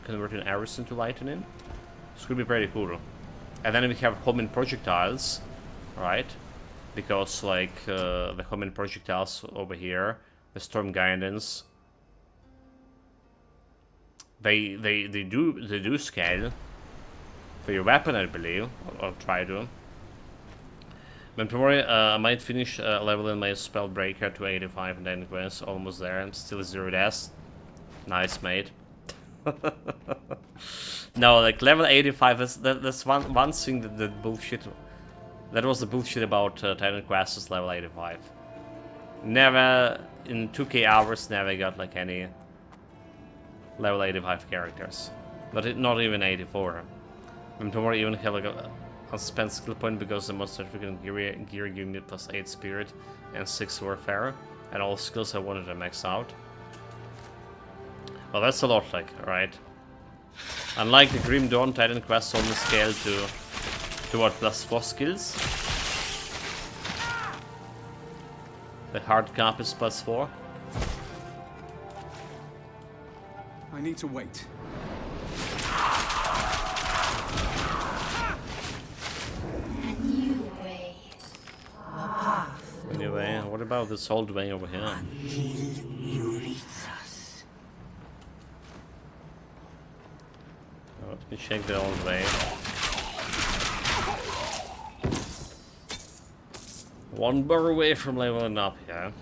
Speaker 1: converting arrows into lightning. It's gonna be pretty cool. And then we have homing projectiles, right? Because like the homing projectiles over here, the storm guidance, they do scale for your weapon, I believe. I'll try to. But tomorrow I might finish leveling my Spellbreaker to 85 and then quest, almost there. I'm still 0 deaths. Nice, mate. No, like level 85. That's one thing that bullshit. That was the bullshit about Titan Quest is level 85. Never in 2K hours, never got like any level 85 characters. Not even 84. And tomorrow even have like a spent skill point because the most significant gear give me +8 spirit and 6 warfare, and all skills I wanted to max out. Well, that's a lot, like, right? Unlike the Grim Dawn, Titan Quest only scale to what, +4 skills? The hard cap is +4.
Speaker 8: I need to wait.
Speaker 1: Anyway, what about this old way over here? Oh, let me check the old way. One bar away from leveling up here.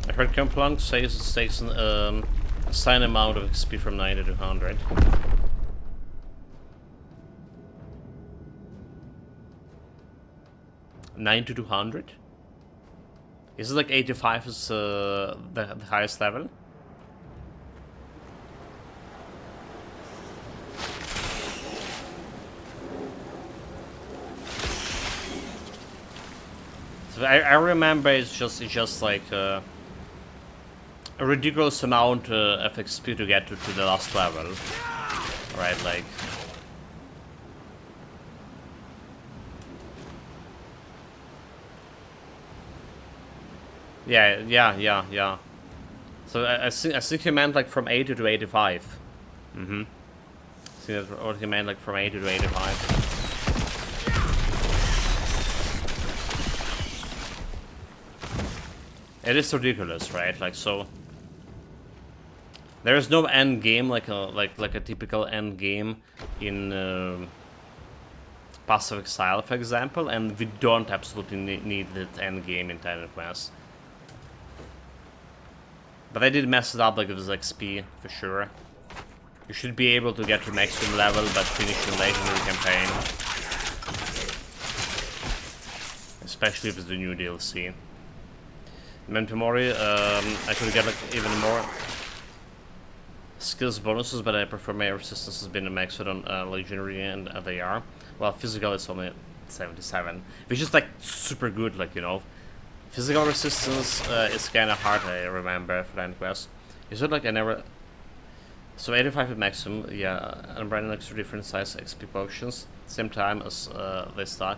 Speaker 1: I heard Camplunk says it takes an assigned amount of XP from 90 to 100. $90 to 100? Is it like 85 is the highest level? So I remember it's just like a ridiculous amount of XP to get to the last level, right? Like. Yeah. So I think he meant like from 80 to 85. I think that's what he meant, like from 80 to 85. It is ridiculous, right? Like, so there is no end game like a typical end game in Path of Exile, for example, and we don't absolutely need that end game in Titan Quest. But I did mess it up like with XP for sure. You should be able to get to maximum level, but finish the legendary campaign. Especially if it's the new DLC. Mentomori, I could get like even more skills bonuses, but I prefer my resistance has been maxed on legendary, and they are. Well, physical is only 77, which is like super good, like, you know. Physical resistance is kind of hard, I remember, for that quest. Is it like I never... So 85 at maximum, yeah, and brand extra different size XP potions, same time as they start.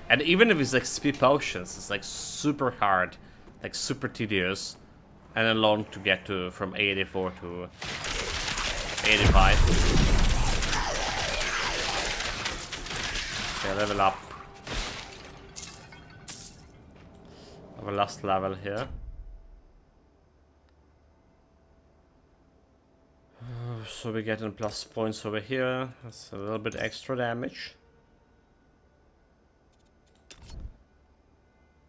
Speaker 1: And even if it's XP potions, it's like super hard, like super tedious, and then long to get to from 84 to 85. Okay, level up. Our last level here. So we're getting plus points over here. That's a little bit extra damage.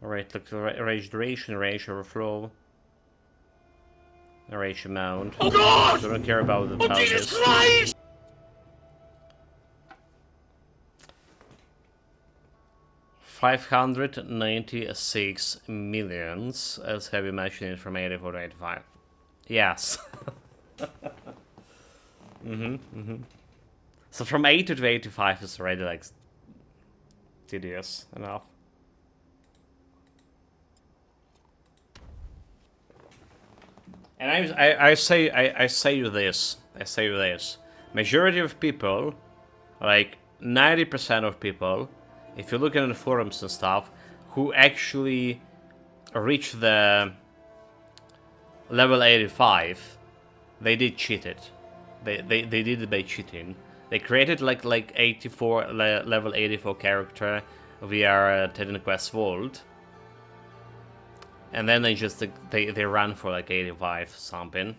Speaker 1: Alright, look, rage duration, rage overflow. Rage amount. Oh God! So I don't care about the this. 596 millions, as have you mentioned it, from 84 to 85. Yes. So from 80 to 85 is already like tedious enough. And I say you this. Majority of people, like 90% of people, if you look at the forums and stuff, who actually reach the level 85, they did cheat it. They did it by cheating. They created like level 84 character via Titan Quest Vault, and then they just they ran for like 85 something.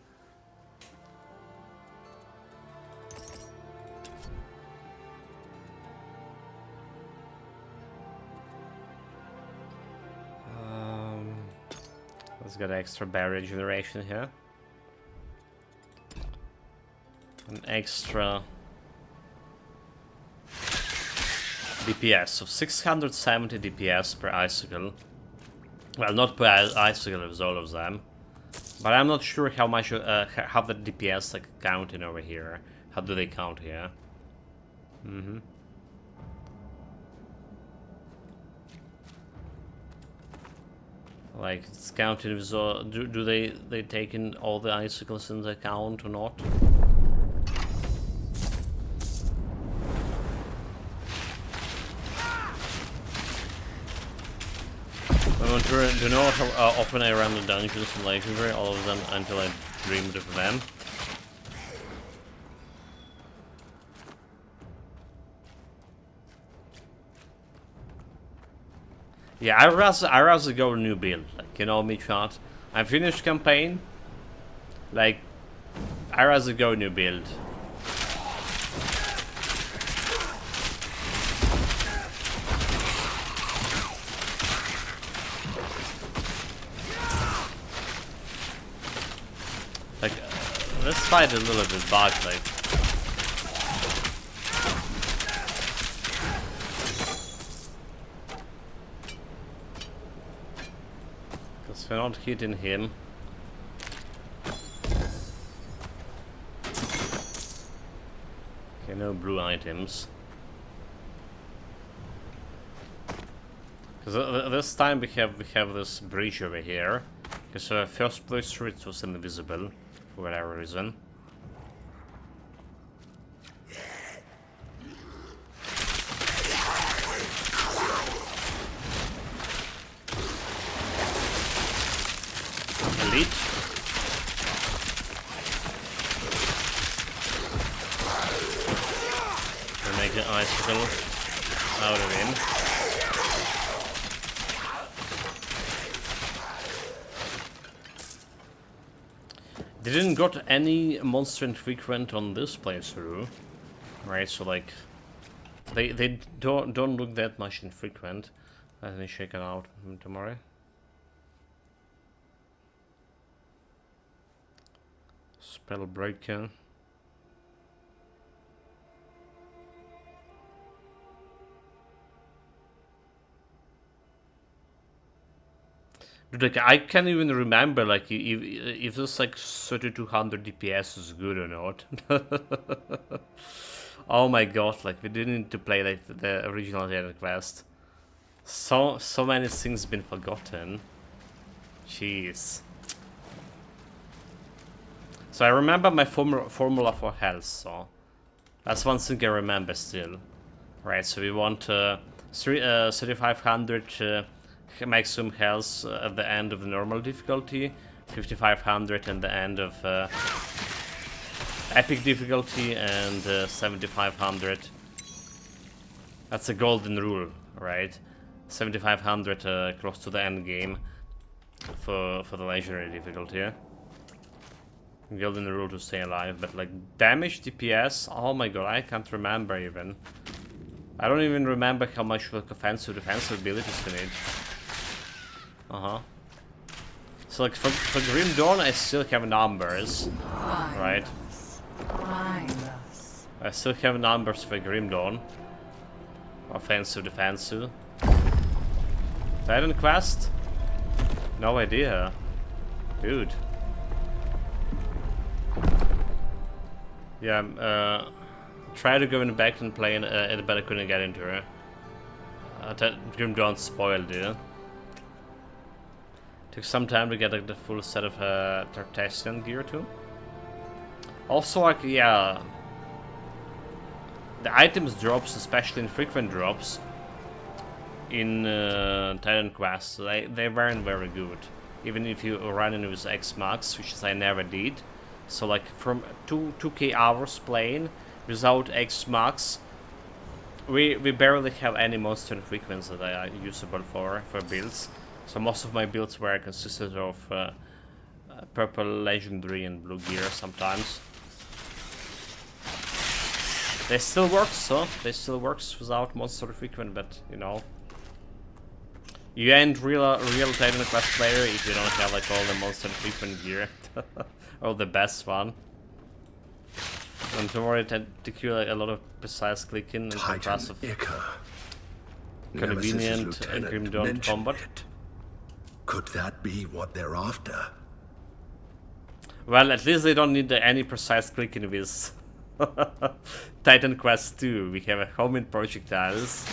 Speaker 1: Let's get extra barrier generation here. An extra DPS of 670 DPS per icicle. Well, not per icicle, with all of them. But I'm not sure how much, how the DPS like counting over here. How do they count here? Like, it's counted with all, do they take in all the icicles into account or not? I want to know how often I ran the dungeons from Legendary, all of them, until I dreamed of them. Yeah, I rather go new build, like, you know me, chat. I finished campaign, like, I rather go new build. Like, let's fight a little bit back, like. Because we're not hitting him. Okay, no blue items. Because this time we have this bridge over here. Because first place through it was invisible. For whatever reason. Elite. We'll make an icicle out of him. They didn't got any monster infrequent on this playthrough, right? So like, they don't look that much infrequent. Let me check it out tomorrow. Spell breaker. Dude, like, I can't even remember, like, if this, like, 3200 DPS is good or not. Oh my god, like, we didn't need to play, like, the original Titan Quest. So many things been forgotten. Jeez. So I remember my formula for health, so... That's one thing I remember still. Right, so we want 3500 maximum health at the end of the normal difficulty, 5500 at the end of epic difficulty, and 7500. That's a golden rule, right? 7500 close to the end game for the legendary difficulty. Golden rule to stay alive, but like damage DPS, oh my god, I can't remember even. I don't even remember how much like offensive defensive abilities we need. So like for Grim Dawn I still have numbers, right? I still have numbers for Grim Dawn. Offensive, defensive. Titan Quest? No idea. Dude. Yeah, tried to go in back and play it, but I couldn't get into it. Grim Dawn spoiled it. Took some time to get like, the full set of Tartessian gear too. Also, like, yeah, the items drops, especially in frequent drops, in Titan Quest, they weren't very good. Even if you run in with X-Max, which I never did. So like from 2k hours playing without X-Max, we barely have any monster and frequencies that are usable for builds. So most of my builds were consisted of purple legendary and blue gear sometimes. They still works without monster frequent, but you know, you ain't real Titan Quest player if you don't have like all the monster frequent gear. Or the best one. And tomorrow I tend to cure like, a lot of precise clicking and contrast of convenient and Grim Dawn combat.
Speaker 4: Could that be what they're after?
Speaker 1: Well, at least they don't need any precise clicking with Titan Quest 2. We have a homing projectiles.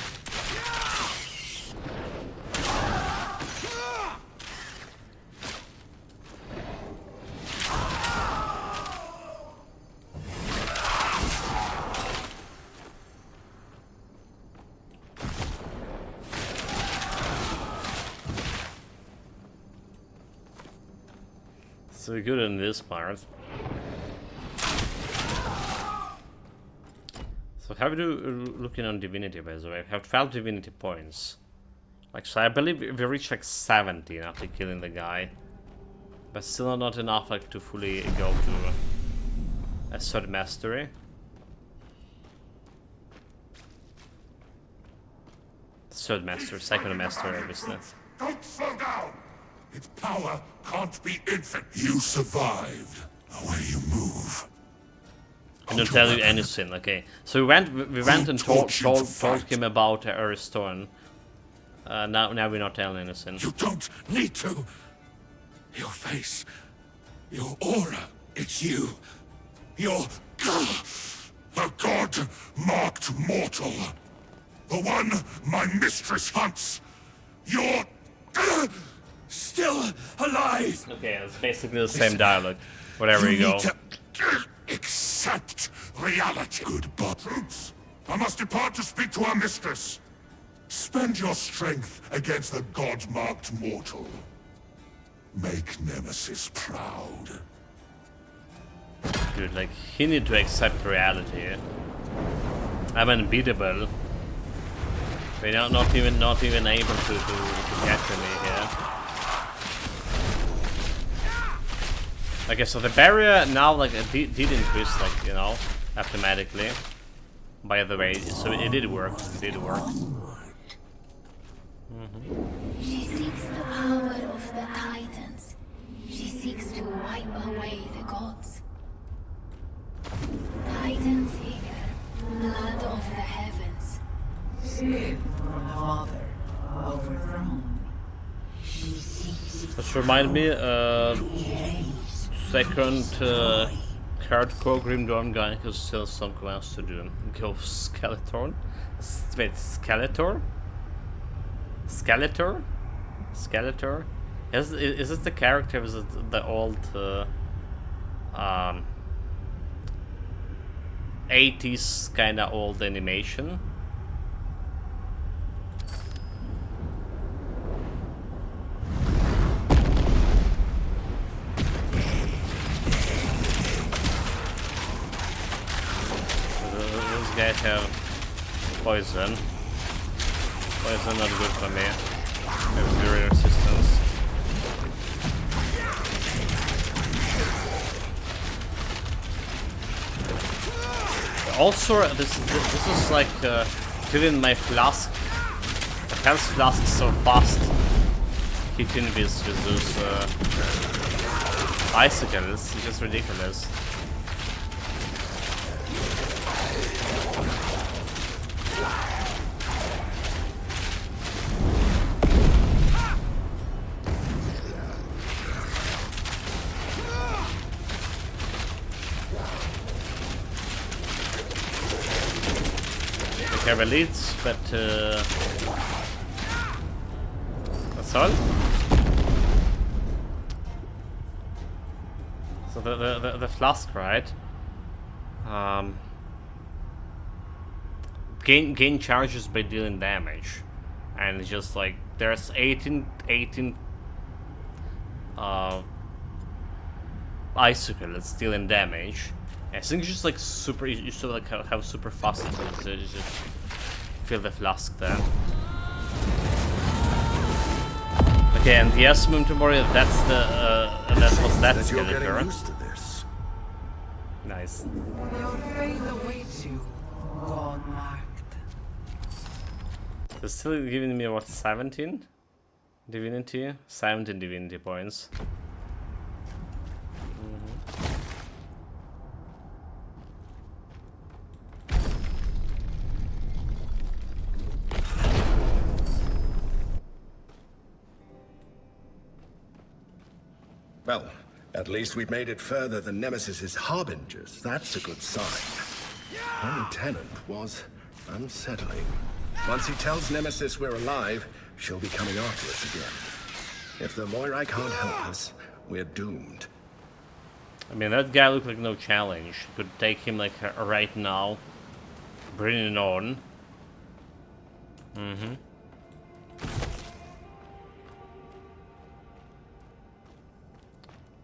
Speaker 1: So we're good in this part. So how we do looking on divinity, by the way? We have 12 divinity points. Like, so I believe we reached like 17 after killing the guy. But still not enough like to fully go to a third mastery. Third master, second master, obviously.
Speaker 5: Don't slow down! Its power can't be infinite. You survived. The way you move.
Speaker 1: I don't tell you anything, okay. So we went and told him about Eristorn. Now we're not telling anything.
Speaker 5: You don't need to. Your face, your aura, it's you. You're the god-marked mortal. The one my mistress hunts. You're still alive.
Speaker 1: Okay, it's basically the same dialogue. Whatever you go.
Speaker 5: Accept reality. Goodbye. Troops, I must depart to speak to our mistress. Spend your strength against the god-marked mortal. Make Nemesis proud.
Speaker 1: Dude, like, he need to accept reality. I'm unbeatable. We're not even able to capture me here. Okay, so the barrier now like did increase, like, you know, automatically. By the way, so it did work. It did work.
Speaker 12: She seeks the power of the Titans. She seeks to wipe away the gods. Titan Seeker, blood of the heavens.
Speaker 7: Spirit from the Father, overthrown.
Speaker 1: This remind me, second hardcore Grim Dawn guy who still some commands to do. Go Skeletor? Wait, Skeletor? Skeletor? Skeletor? Is it the character? Is it the old 80s kind of old animation? Those guys have poison. Poison not good for me. They have zero resistance. Also, this is like filling my flask. The health flask so fast. Hitting with those icicles. It's just ridiculous. Have elites, but that's all. So the flask, right? Gain charges by dealing damage, and it's just like there's 18 icicles dealing damage. I think it's just like super. You still like how super fast it is. Just fill the flask there. Okay, and the Asmum tomorrow. That's the. That was that skeleton.
Speaker 4: Used to this.
Speaker 1: Nice.
Speaker 7: Your fate awaits you, God-marked.
Speaker 1: They're still giving me what, 17 divinity, 17 divinity points.
Speaker 4: Well, at least we've made it further than Nemesis's harbingers. That's a good sign. Our lieutenant was unsettling. Once he tells Nemesis we're alive, she'll be coming after us again. If the Moirai can't help us, we're doomed.
Speaker 1: I mean, that guy looked like no challenge. Could take him like right now. Bring it on.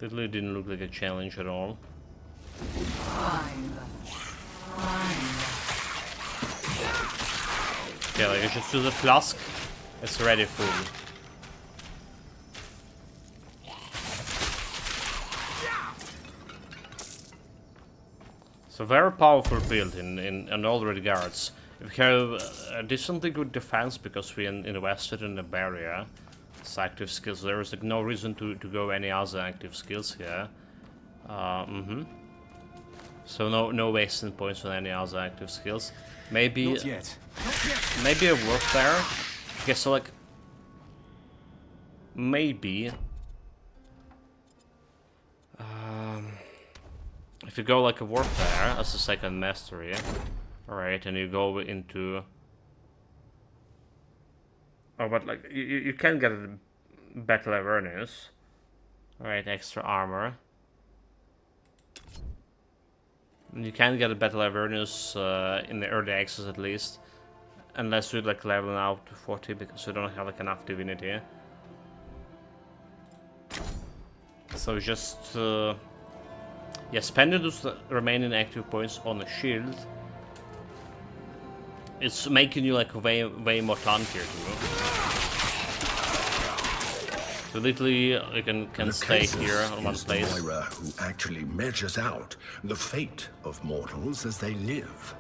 Speaker 1: Literally didn't look like a challenge at all. Okay, like I just do the flask. It's ready full. So very powerful build in all regards. We have a decently good defense because we're invested in the barrier. It's active skills. There is like no reason to go any other active skills here. So no wasting points on any other active skills. Maybe
Speaker 8: Not yet.
Speaker 1: maybe a warfare. Okay, so like maybe if you go like a warfare as a second mastery, alright, and you go into but like you can get a battle awareness. Alright, extra armor. You can get a battle awareness in the early access at least. Unless you like level out to 40 because you don't have like enough divinity. So just yeah, spending those remaining active points on the shield. It's making you like way more tankier too. So literally you can stay here on one place.
Speaker 4: Moira who actually measures out the fate of mortals as they live.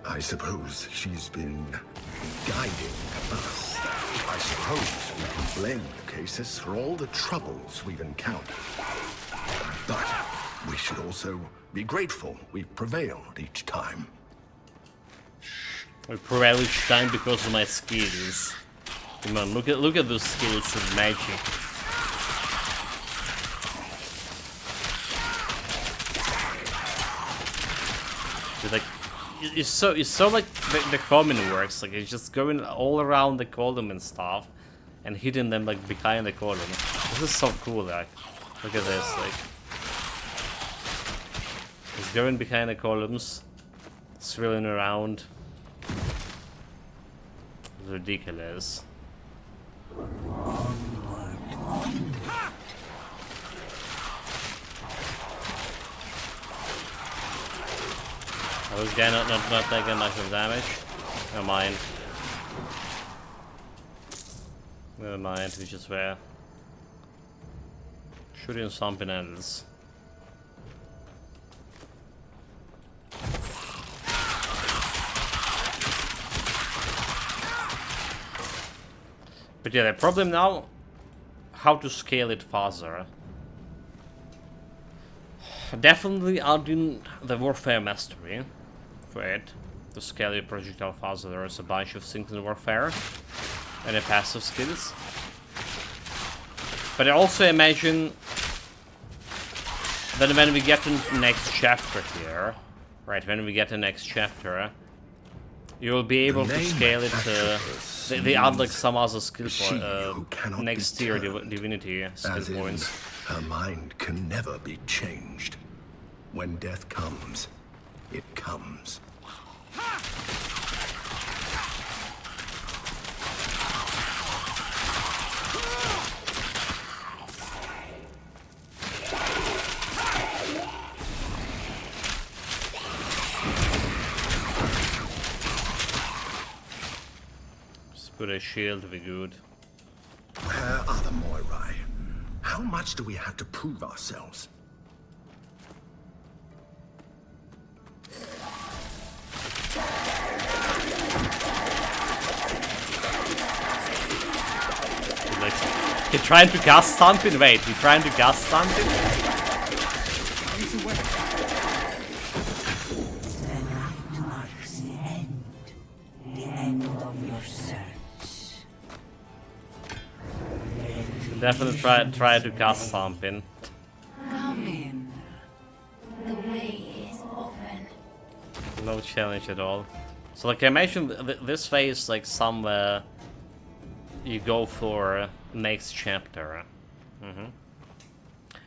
Speaker 4: I suppose she's been guiding us. I suppose we can blame Lucasis for all the troubles we've encountered. But we we should also be grateful we've prevailed each time.
Speaker 1: We prevail each time because of my skills. Come on, look at those skills of magic. Like, it's so like the common works. Like, it's just going all around the column and stuff, and hitting them like behind the column. This is so cool. Like, look at this. Like, it's going behind the columns, swirling around. It's ridiculous. I was guy not taking much of damage. Never mind. Never mind, we just were shooting something else. But yeah, the problem now, how to scale it faster. Definitely adding the Warfare Mastery for it, to scale your projectile faster. There's a bunch of things in Warfare, and the passive skills. But I also imagine that when we get to the next chapter here, right, when we get the next chapter, you will be able to scale it. They add like some other skill point, next tier divinity skill points.
Speaker 4: Her mind can never be changed. When death comes, it comes.
Speaker 1: Just put a shield to be good.
Speaker 4: Where are the Moirai? How much do we have to prove ourselves?
Speaker 1: You're trying to cast something? Wait, you're trying to cast something?
Speaker 2: The end of your search.
Speaker 1: Definitely try to cast something.
Speaker 12: Come in. The way is open.
Speaker 1: No challenge at all. So like I mentioned, this phase like somewhere you go for next chapter.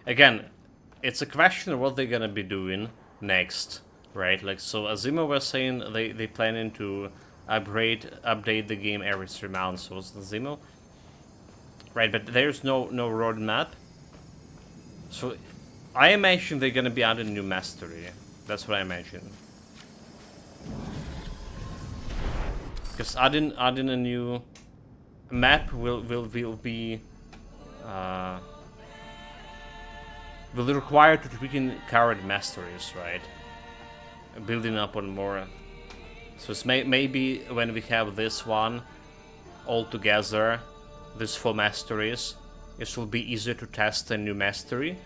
Speaker 1: Again, it's a question of what they're gonna be doing next, right? Like, so Azima was saying they planning to update the game every 3 months. So was Azima, right? But there's no roadmap. So I imagine they're gonna be adding new mastery. That's what I imagine. Because adding a new map will be will require to tweaking current masteries, right? Building up on more. So it's maybe when we have this one all together, these 4 masteries, it will be easier to test a new mastery,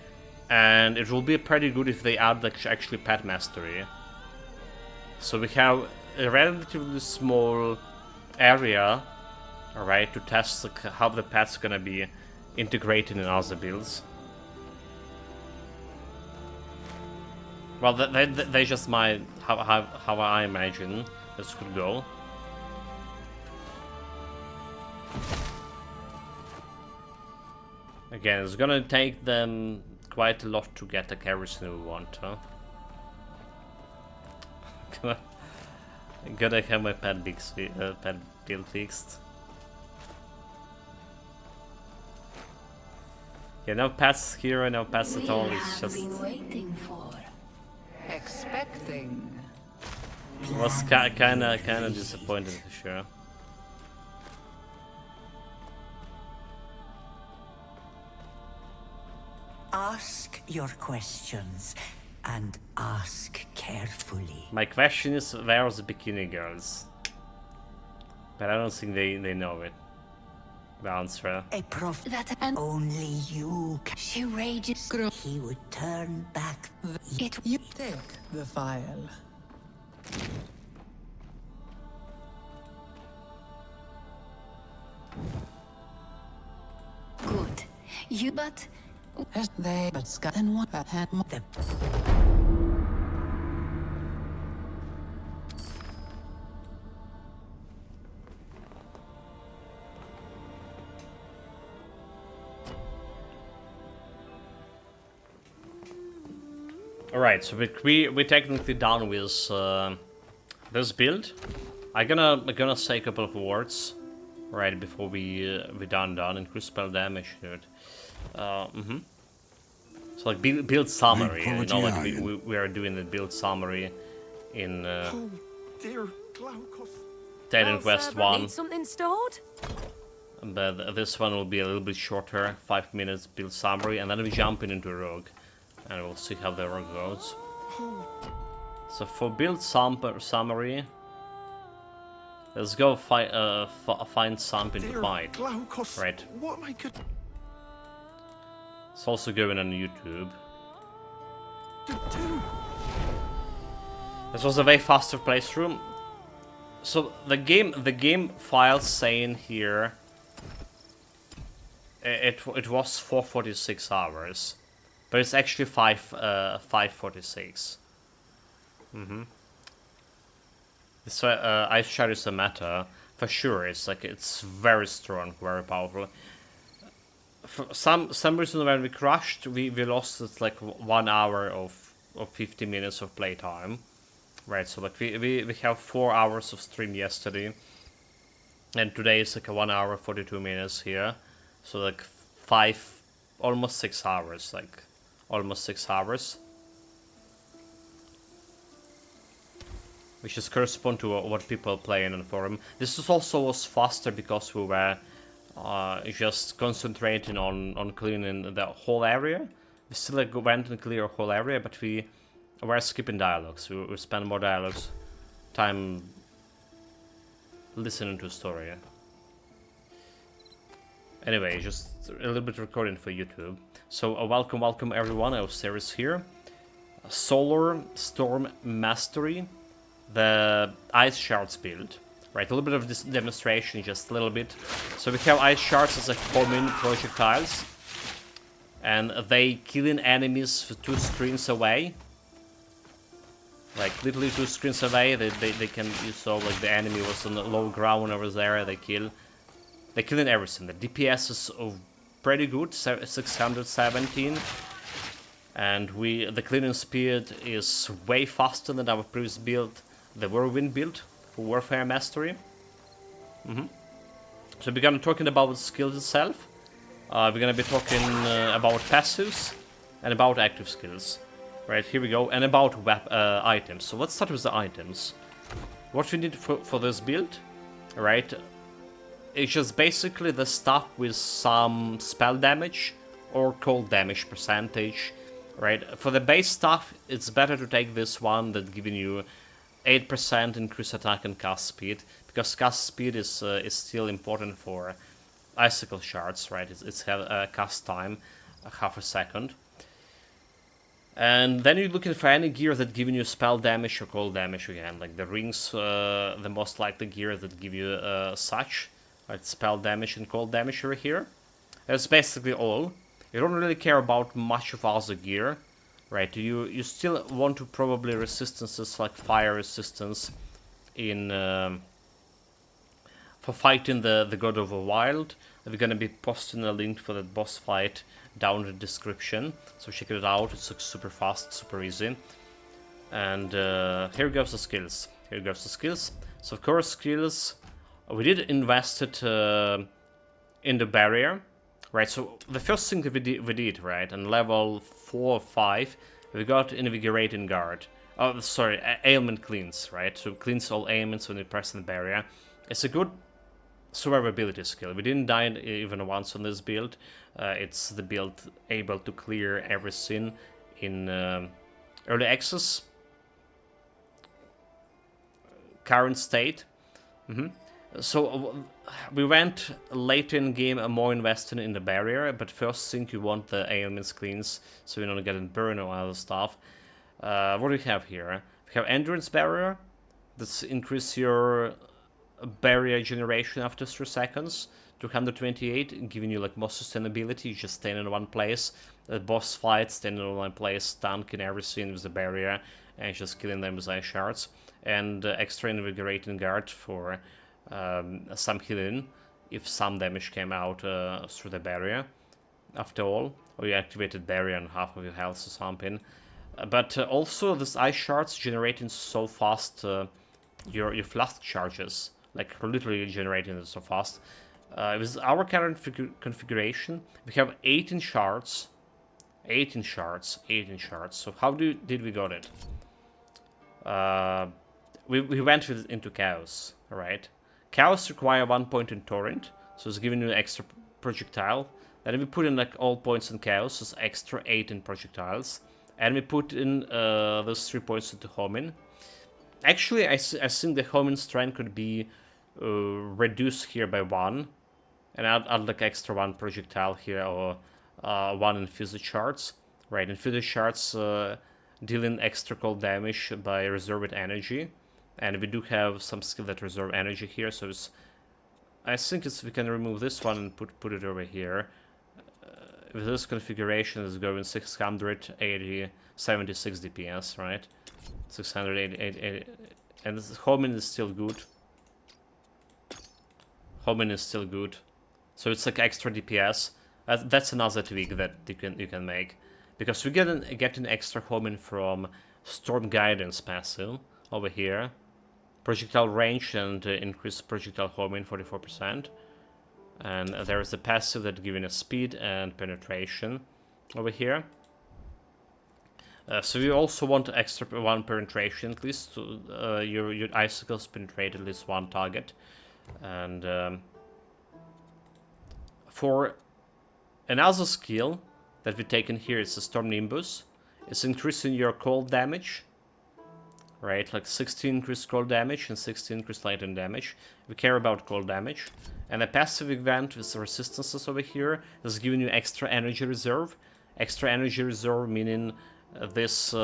Speaker 1: and it will be pretty good if they add like actually pet mastery. So we have a relatively small area, alright, to test like, how the pet's gonna be integrated in other builds. Well, they just might how I imagine this could go. Again, it's gonna take them quite a lot to get the everything we want, huh? Gotta have my pet build fixed. Yeah, no pets here, no pets at all. It's just
Speaker 2: Waiting for. Expecting.
Speaker 1: Was kinda disappointed for sure.
Speaker 2: Ask your questions and ask carefully.
Speaker 1: My question is, where are the bikini girls? But I don't think they know it. Bouncer.
Speaker 2: A prof that and only you can. She rages. He would turn back. It you take the file. Good. You but they but Scott and what had them.
Speaker 1: Alright, so we technically done with this build. I'm gonna say a couple of words right before we done increase spell damage, dude. So like build summary, you know, like we are doing the build summary in
Speaker 9: Oh, dear Glaucus.
Speaker 1: Titan Quest 1.
Speaker 3: Need something stored?
Speaker 1: But this one will be a little bit shorter, 5 minutes build summary, and then we jump into Rogue, and we'll see how the Rogue goes. So for build summary, let's go find something to fight.
Speaker 9: Glaucus,
Speaker 1: right.
Speaker 9: What am I good?
Speaker 1: It's also going on YouTube. This was a way faster playthrough. So the game file saying here it was 446 hours, but it's actually 546. This Ice Shard is a meta for sure. It's like it's very strong, very powerful. For some reason when we crashed, we lost it like 1 hour of 50 minutes of playtime. Right, so like we have 4 hours of stream yesterday, and today is like a 1 hour 42 minutes here, so like almost 6 hours, like almost 6 hours, which is correspond to what people play in the forum. This also was faster because we were just concentrating on cleaning the whole area. We still like went and clear a whole area, but we're skipping dialogues. We spend more dialogues time listening to a story. Anyway, just a little bit recording for YouTube. So welcome everyone. Our series here. Solar Storm Mastery, the Ice Shards build. Right, a little bit of this demonstration, just a little bit. So we have Ice Shards as like 4 main projectiles, and they killing enemies 2 screens away. Like literally 2 screens away, they can. You saw like the enemy was on the low ground over there. They're killing everything. The DPS is pretty good, 617, and the cleaning speed is way faster than our previous build, the Whirlwind build for Warfare Mastery. So we're gonna talking about the skills itself. We're gonna be talking about passives and about active skills. Right, here we go, and about items. So let's start with the items. What we need for this build, right, it's just basically the stuff with some spell damage or cold damage percentage, right? For the base stuff, it's better to take this one that's giving you 8% increased attack and cast speed, because cast speed is still important for Icicle Shards, right? It's cast time, half a second. And then you're looking for any gear that giving you spell damage or cold damage again, like the rings, the most likely gear that give you such, like spell damage and cold damage over here. That's basically all. You don't really care about much of other gear, right? You still want to probably resistances like fire resistance in for fighting the God of the Wild. We're gonna be posting a link for that boss fight down in the description, so check it out. It's like super fast, super easy. And here goes the skills. So of course skills, we did invest it in the barrier, right? So the first thing that we did, right, on level 4 or 5, we got Invigorating Guard. Oh, sorry, Ailment Cleanse, right? So cleans all ailments when you press the barrier. It's a good survivability skill. We didn't die even once on this build. It's the build able to clear everything in early access, current state. So we went later in game more invested in the barrier, but first thing you want the ailments cleans, so you're not getting burned or other stuff. What do we have here? We have endurance barrier. That's increase your barrier generation after 3 seconds to 128, giving you like more sustainability. You just stand in one place. Boss fights, standing in one place, tanking everything with the barrier, and just killing them with ice shards. And extra invigorating guard for some healing if some damage came out through the barrier after all, or you activated barrier and half of your health or something. But also this ice shards generating so fast your flask charges, like literally generating it so fast. With our current configuration, we have 18 shards. 18 shards. So how did we got it? We went into Chaos, right? Chaos require 1 point in Torrent, so it's giving you an extra projectile. Then we put in like all points in Chaos, so it's extra 18 projectiles. And we put in those 3 points into Homing. Actually, I think the Homing strength could be reduced here by 1. And add like extra 1 projectile here, or 1 infused shards. Right, infused shards dealing extra cold damage by reserved energy. And we do have some skill that reserve energy here, so it's, I think we can remove this one and put it over here. With this configuration, it's going 680, 76 DPS, right? 680, and this homing is still good. Homing is still good, so it's like extra DPS. That's another tweak that you can make, because we get an extra homing from Storm Guidance passive over here. Projectile range and increased projectile homing 44%. And there is a passive that giving us speed and penetration over here. So we also want extra 1 penetration at least. So, your icicles penetrate at least 1 target. And for another skill that we take in here is the Storm Nimbus. It's increasing your cold damage. Right, like 16 increased cold damage and 16 increased lightning damage. We care about cold damage. And a passive event with resistances over here is giving you extra energy reserve. Extra energy reserve meaning this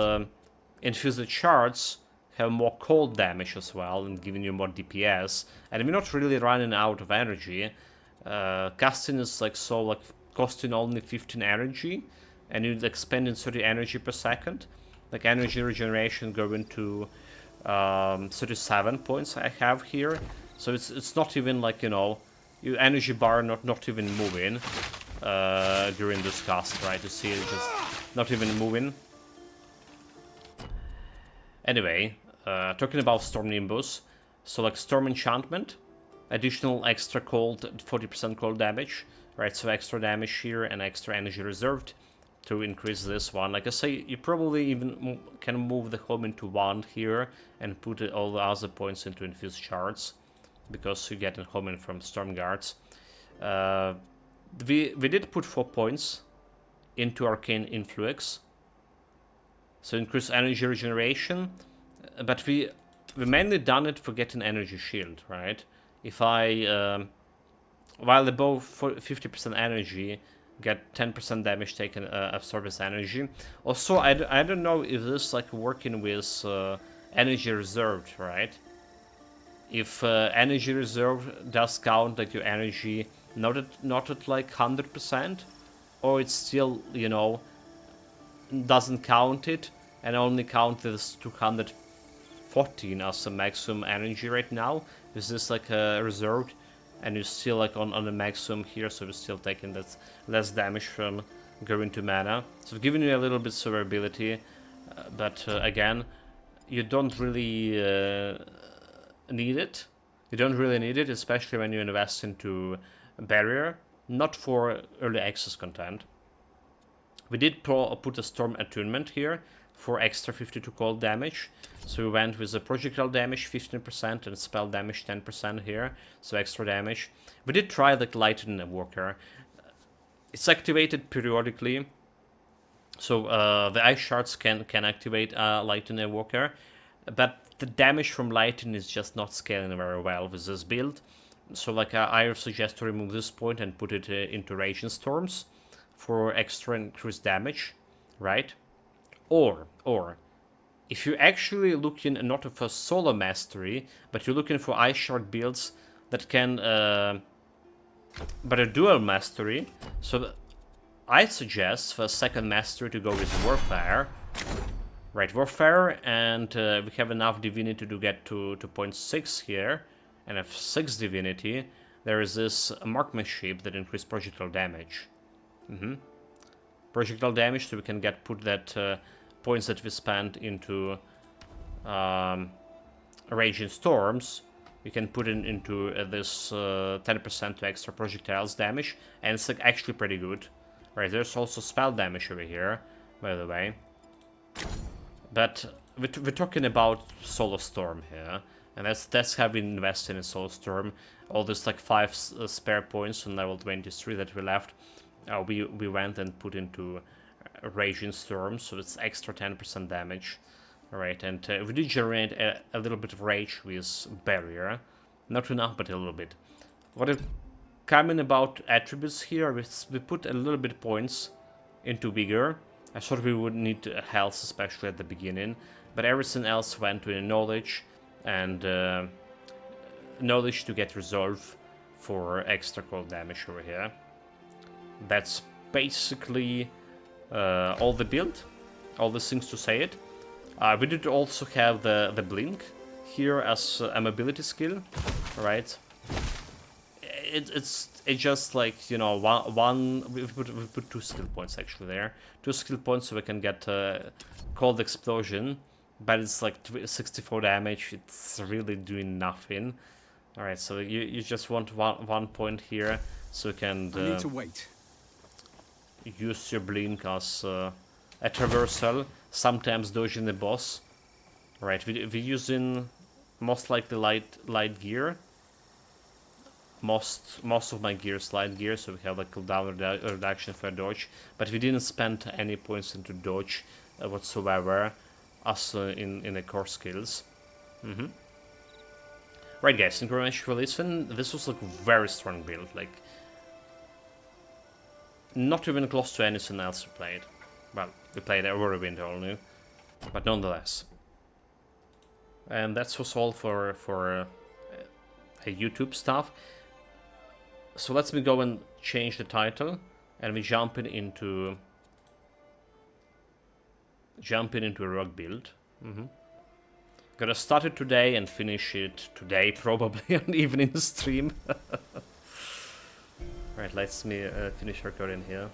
Speaker 1: infused shards have more cold damage as well and giving you more DPS. And we're not really running out of energy. Casting is like so, like costing only 15 energy, and you're expending 30 energy per second. Like energy regeneration going to 37 points I have here. So it's not even like, you know, your energy bar not even moving during this cast, right? You see it just not even moving. Anyway, talking about Storm Nimbus. So like Storm Enchantment, additional extra cold, 40% cold damage, right? So extra damage here and extra energy reserved to increase this one. Like I say, you probably even can move the home into 1 here and put all the other points into infused shards, because you get a home in from Storm Guards. We did put 4 points into Arcane Influx, so increase energy regeneration, but we mainly done it for getting energy shield, right? If I while above 50% energy, get 10% damage taken, absorb this energy. Also, I don't know if this is like working with energy reserved, right? If energy reserve does count like your energy not at like 100%, or it's still, you know, doesn't count it and only count this 214 as the maximum energy right now. Is this like reserved? And you're still like on the maximum here, so we're still taking that less damage from going to mana. So we've given you a little bit of survivability, but again, you don't really need it. You don't really need it, especially when you invest into barrier, not for early access content. We did put a Storm Attunement here for extra 52 cold damage. So we went with the projectile damage 15% and spell damage 10% here, so extra damage. We did try the Lightning Worker. It's activated periodically, so the ice shards can activate Lightning Worker, but the damage from lightning is just not scaling very well with this build. So like I suggest to remove this point and put it into Raging Storms for extra increased damage, right? Or if you're actually looking not for solo mastery, but you're looking for ice shard builds that can, but a dual mastery, so I suggest for second mastery to go with Warfare. Right, Warfare, and we have enough Divinity to get to 0.6 here, and if 6 Divinity, there is this Marksmanship that increases projectile damage. Projectile damage, so we can put that points that we spent into Raging Storms, we can put it into this 10% to extra projectiles damage, and it's like actually pretty good. Right, there's also spell damage over here, by the way. But we're talking about Solar Storm here, and that's how we invested in Solar Storm. All this like 5 spare points on level 23 that we left, we went and put into Raging Storm, so it's extra 10% damage. Alright, and we did generate a little bit of rage with Barrier. Not enough, but a little bit. What is coming about attributes here, we put a little bit points into Vigor. I thought we would need health, especially at the beginning, but everything else went to knowledge, and knowledge to get resolve for extra cold damage over here. That's basically all the build, all the things to say it. We did also have the blink here as a mobility skill, right? It's just like, you know, we put 2 skill points actually there. 2 skill points so we can get cold explosion, but it's like 64 damage. It's really doing nothing. All right, so you just want one point here so you can
Speaker 8: I need to wait.
Speaker 1: Use your blink as a traversal, sometimes dodging the boss. All right, we're using most likely light gear. Most of my gear is light gear, so we have like cooldown reduction for dodge, but we didn't spend any points into dodge whatsoever, as in the core skills. Right, guys, thank you very much for listening. This was like a very strong build, like not even close to anything else we played. Well, we played Whirlwind only, but nonetheless. And that was all for YouTube stuff. So let's me go and change the title, and we jumping into a rock build. Gonna start it today and finish it today, probably on evening stream. Right, let's me finish recording here.